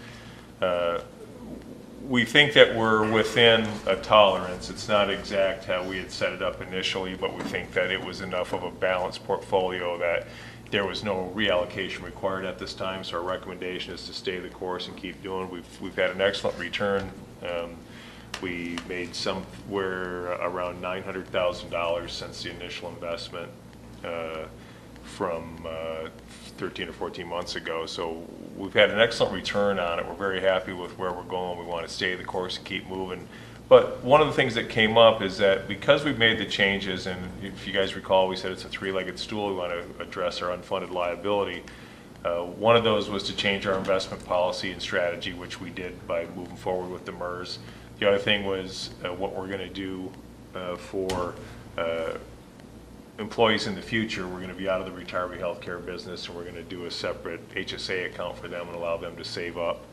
We think that we're within a tolerance. It's not exact how we had set it up initially, but we think that it was enough of a balanced portfolio that there was no reallocation required at this time. So our recommendation is to stay the course and keep doing. We've had an excellent return. We made somewhere around $900,000 since the initial investment from 13 or 14 months ago. So we've had an excellent return on it. We're very happy with where we're going. We want to stay the course and keep moving. But one of the things that came up is that because we've made the changes, and if you guys recall, we said it's a three-legged stool, we want to address our unfunded liability. One of those was to change our investment policy and strategy, which we did by moving forward with the MERS. The other thing was what we're going to do for employees in the future. We're going to be out of the retiree health care business, and we're going to do a separate HSA account for them and allow them to save up.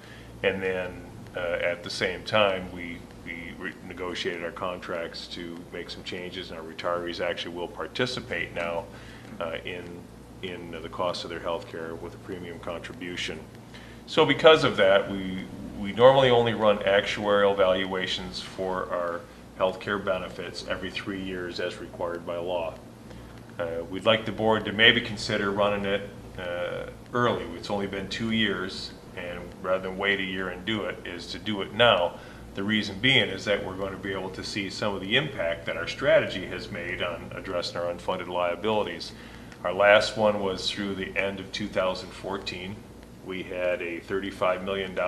And then at the same time, we negotiated our contracts to make some changes, and our retirees actually will participate now in the cost of their health care with a premium contribution. So because of that, we we normally only run actuarial valuations for our healthcare benefits every 3 years as required by law. We'd like the board to maybe consider running it early. It's only been 2 years, and rather than wait a year and do it, is to do it now. The reason being is that we're going to be able to see some of the impact that our strategy has made on addressing our unfunded liabilities. Our last one was through the end of 2014. We had a $35 million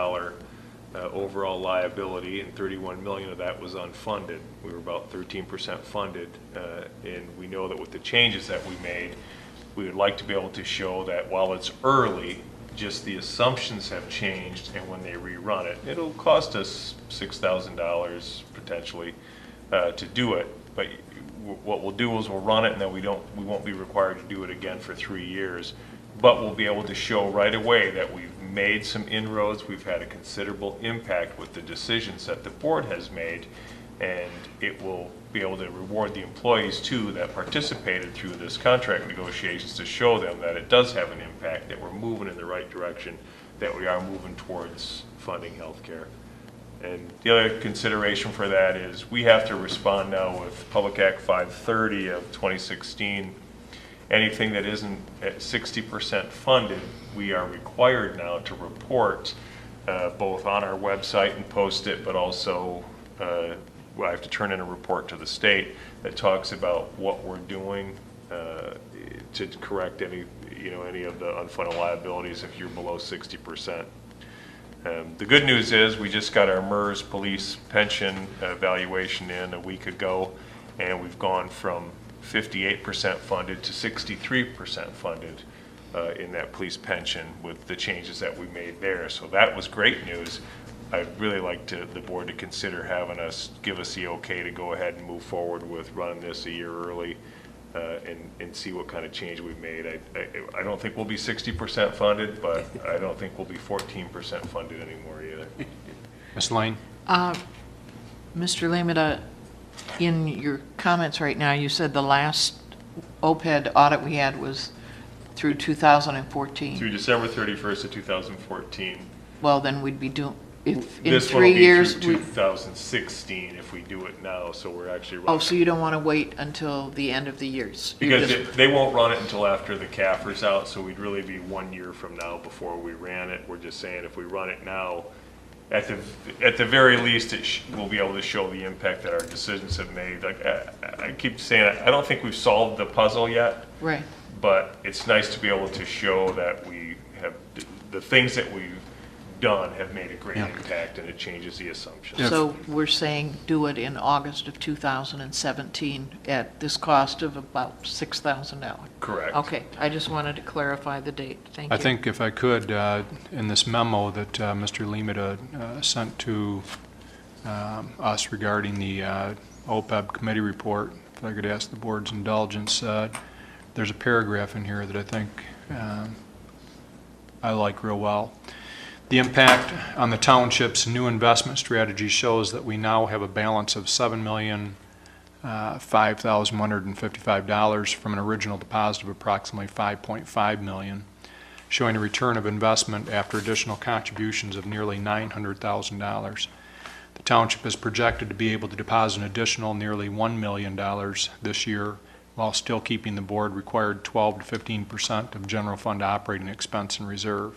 overall liability, and 31 million of that was unfunded. We were about 13% funded, and we know that with the changes that we made, we would like to be able to show that while it's early, just the assumptions have changed, and when they rerun it, it'll cost us $6,000 potentially to do it. But what we'll do is we'll run it, and then we won't be required to do it again for 3 years. But we'll be able to show right away that we've made some inroads, we've had a considerable impact with the decisions that the board has made, and it will be able to reward the employees too that participated through this contract negotiations to show them that it does have an impact, that we're moving in the right direction, that we are moving towards funding healthcare. And the other consideration for that is we have to respond now with Public Act 530 of 2016. Anything that isn't at 60% funded, we are required now to report both on our website and post it, but also I have to turn in a report to the state that talks about what we're doing to correct any of the unfunded liabilities if you're below 60%. The good news is we just got our MERS police pension valuation in a week ago, and we've gone from 58% funded to 63% funded in that police pension with the changes that we made there. So that was great news. I'd really like the board to consider having us, give us the okay to go ahead and move forward with running this a year early and see what kind of change we've made. I don't think we'll be 60% funded, but I don't think we'll be 14% funded anymore either. Ms. Lane? Mr. Lameda, in your comments right now, you said the last OPED audit we had was through 2014. Through December 31st of 2014. Well, then we'd be doing, if in This one will 3 be years. through 2016 if we do it now, so we're actually running. Oh, so you don't want to wait until the end of the years? Because they won't run it until after the CAFR's out, so we'd really be 1 year from now before we ran it. We're just saying if we run it now, at the very least, we'll be able to show the impact that our decisions have made. Like I keep saying, I don't think we've solved the puzzle yet. Right. But it's nice to be able to show that we have, the things that we've done have made a great impact, and it changes the assumptions. So we're saying do it in August of 2017 at this cost of about $6,000? Correct. Okay, I just wanted to clarify the date. Thank you. I think if I could, in this memo that Mr. Limita sent to us regarding the OPEB committee report, if I could ask the board's indulgence, there's a paragraph in here that I think I like real well. The impact on the township's new investment strategy shows that we now have a balance of $7,005,155 from an original deposit of approximately $5.5 million, showing a return of investment after additional contributions of nearly $900,000. The township is projected to be able to deposit an additional nearly $1 million this year, while still keeping the board required 12 to 15% of general fund operating expense and reserve.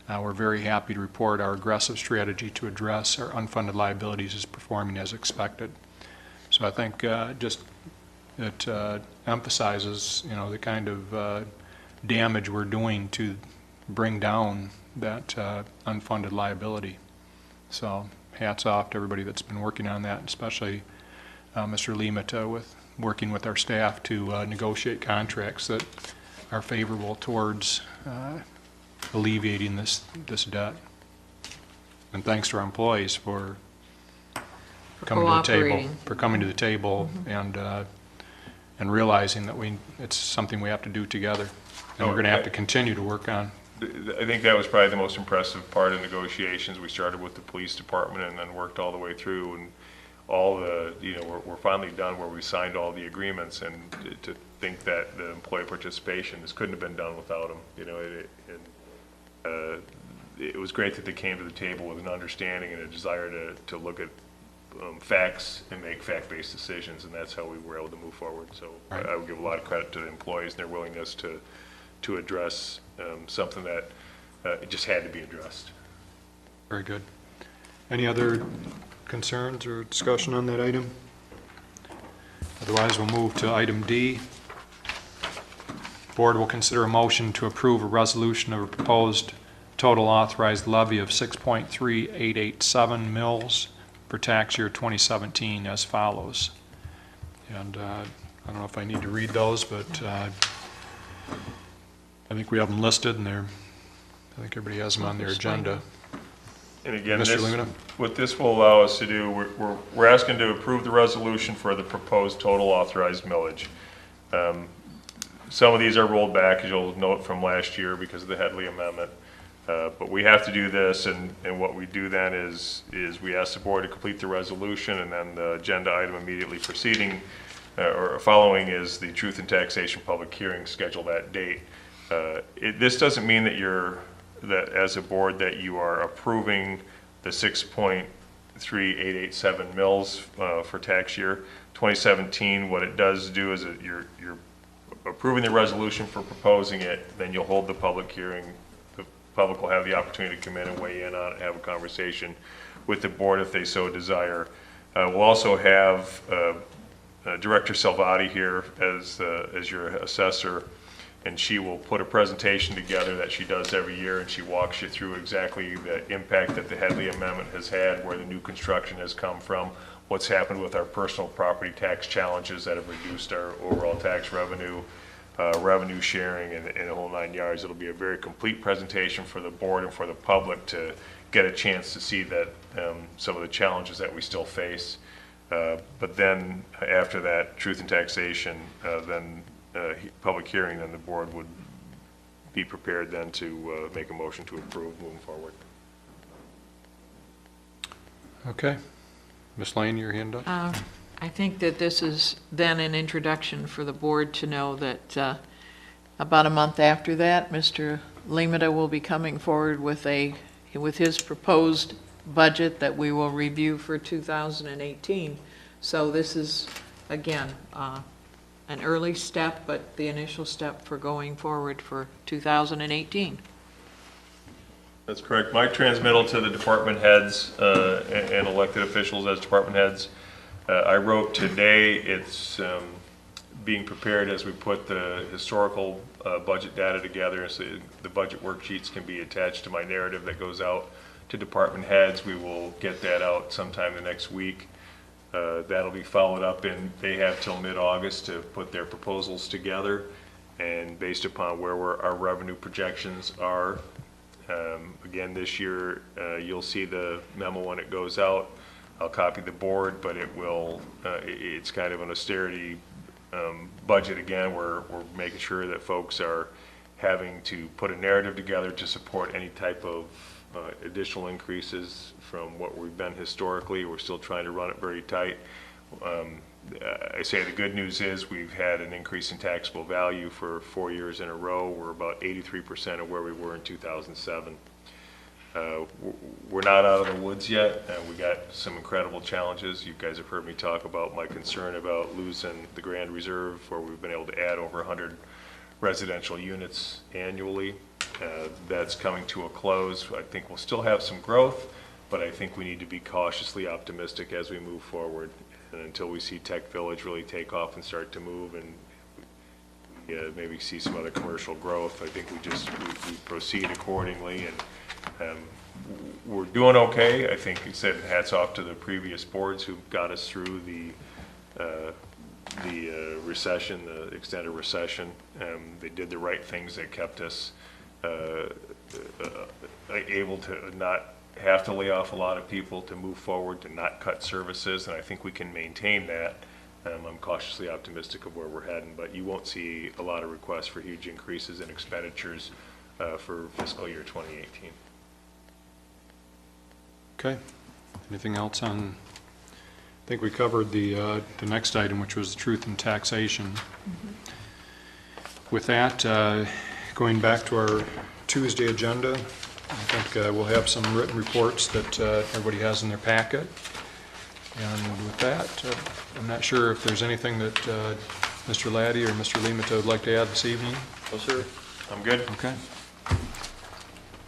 We're very happy to report our aggressive strategy to address our unfunded liabilities is performing as expected. So I think just it emphasizes, the kind of damage we're doing to bring down that unfunded liability. So hats off to everybody that's been working on that, especially Mr. Limita with working with our staff to negotiate contracts that are favorable towards alleviating this debt. And thanks to our employees for coming to the table, and realizing that it's something we have to do together, and we're going to have to continue to work on. I think that was probably the most impressive part of negotiations. We started with the police department and then worked all the way through, and all the, we're finally done where we signed all the agreements, and to think that the employee participation, this couldn't have been done without them. it was great that they came to the table with an understanding and a desire to look at facts and make fact-based decisions, and that's how we were able to move forward. So I would give a lot of credit to the employees and their willingness to address something that it just had to be addressed. Very good. Any other concerns or discussion on that item? Otherwise, we'll move to item D. Board will consider a motion to approve a resolution of a proposed total authorized levy of 6.3887 mils for tax year 2017 as follows. And I don't know if I need to read those, but I think we have them listed, and I think everybody has them on their agenda. And again, Mr. Lemon? what this will allow us to do, we're asking to approve the resolution for the proposed total authorized millage. Some of these are rolled back, as you'll note, from last year because of the Headley Amendment. But we have to do this, and what we do then is we ask the board to complete the resolution, and then the agenda item immediately preceding or following is the Truth in Taxation public hearing scheduled that date. This doesn't mean that that as a board that you are approving the 6.3887 mils for tax year 2017. What it does do is that you're approving the resolution for proposing it, then you'll hold the public hearing. The public will have the opportunity to come in and weigh in on it, have a conversation with the board if they so desire. We'll also have Director Salvati here as your assessor, and she will put a presentation together that she does every year, and she walks you through exactly the impact that the Headley Amendment has had, where the new construction has come from, what's happened with our personal property tax challenges that have reduced our overall tax revenue, revenue sharing, and the whole 9 yards. It'll be a very complete presentation for the board and for the public to get a chance to see that some of the challenges that we still face. But then after that, Truth in Taxation, then public hearing, then the board would be prepared then to make a motion to approve moving forward. Okay. Ms. Lane, your hand up? I think that this is then an introduction for the board to know that about a month after that, Mr. Lemata will be coming forward with his proposed budget that we will review for 2018. So this is, again, an early step, but the initial step for going forward for 2018. That's correct. My transmittal to the department heads and elected officials as department heads, I wrote today. It's being prepared as we put the historical budget data together, so the budget worksheets can be attached to my narrative that goes out to department heads. We will get that out sometime the next week. That'll be followed up, and they have till mid-August to put their proposals together, and based upon where our revenue projections are. Again, this year, you'll see the memo when it goes out. I'll copy the board, but it's kind of an austerity budget again. We're making sure that folks are having to put a narrative together to support any type of additional increases from what we've been historically. We're still trying to run it very tight. I say the good news is we've had an increase in taxable value for 4 years in a row. We're about 83% of where we were in 2007. We're not out of the woods yet. We got some incredible challenges. You guys have heard me talk about my concern about losing the Grand Reserve, where we've been able to add over 100 residential units annually. That's coming to a close. I think we'll still have some growth, but I think we need to be cautiously optimistic as we move forward. And until we see Tech Village really take off and start to move, and maybe see some other commercial growth, I think we proceed accordingly. And we're doing okay. I think, said hats off to the previous boards who got us through the recession, the extended recession. They did the right things that kept us able to not have to lay off a lot of people, to move forward, to not cut services, and I think we can maintain that. I'm cautiously optimistic of where we're heading, but you won't see a lot of requests for huge increases in expenditures for fiscal year 2018. Okay. Anything else on? I think we covered the next item, which was Truth in Taxation. Mm-hmm. With that, going back to our Tuesday agenda, I think we'll have some written reports that everybody has in their packet. And with that, I'm not sure if there's anything that Mr. Laddie or Mr. Limata would like to add this evening. No, sir. I'm good. Okay.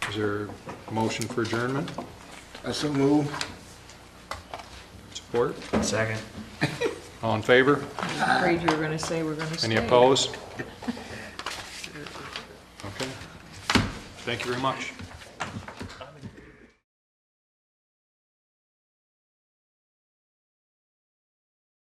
Is there a motion for adjournment? I so move. Support? Second. All in favor? Afraid you were going to say we're going to stay. Any opposed? Okay. Thank you very much.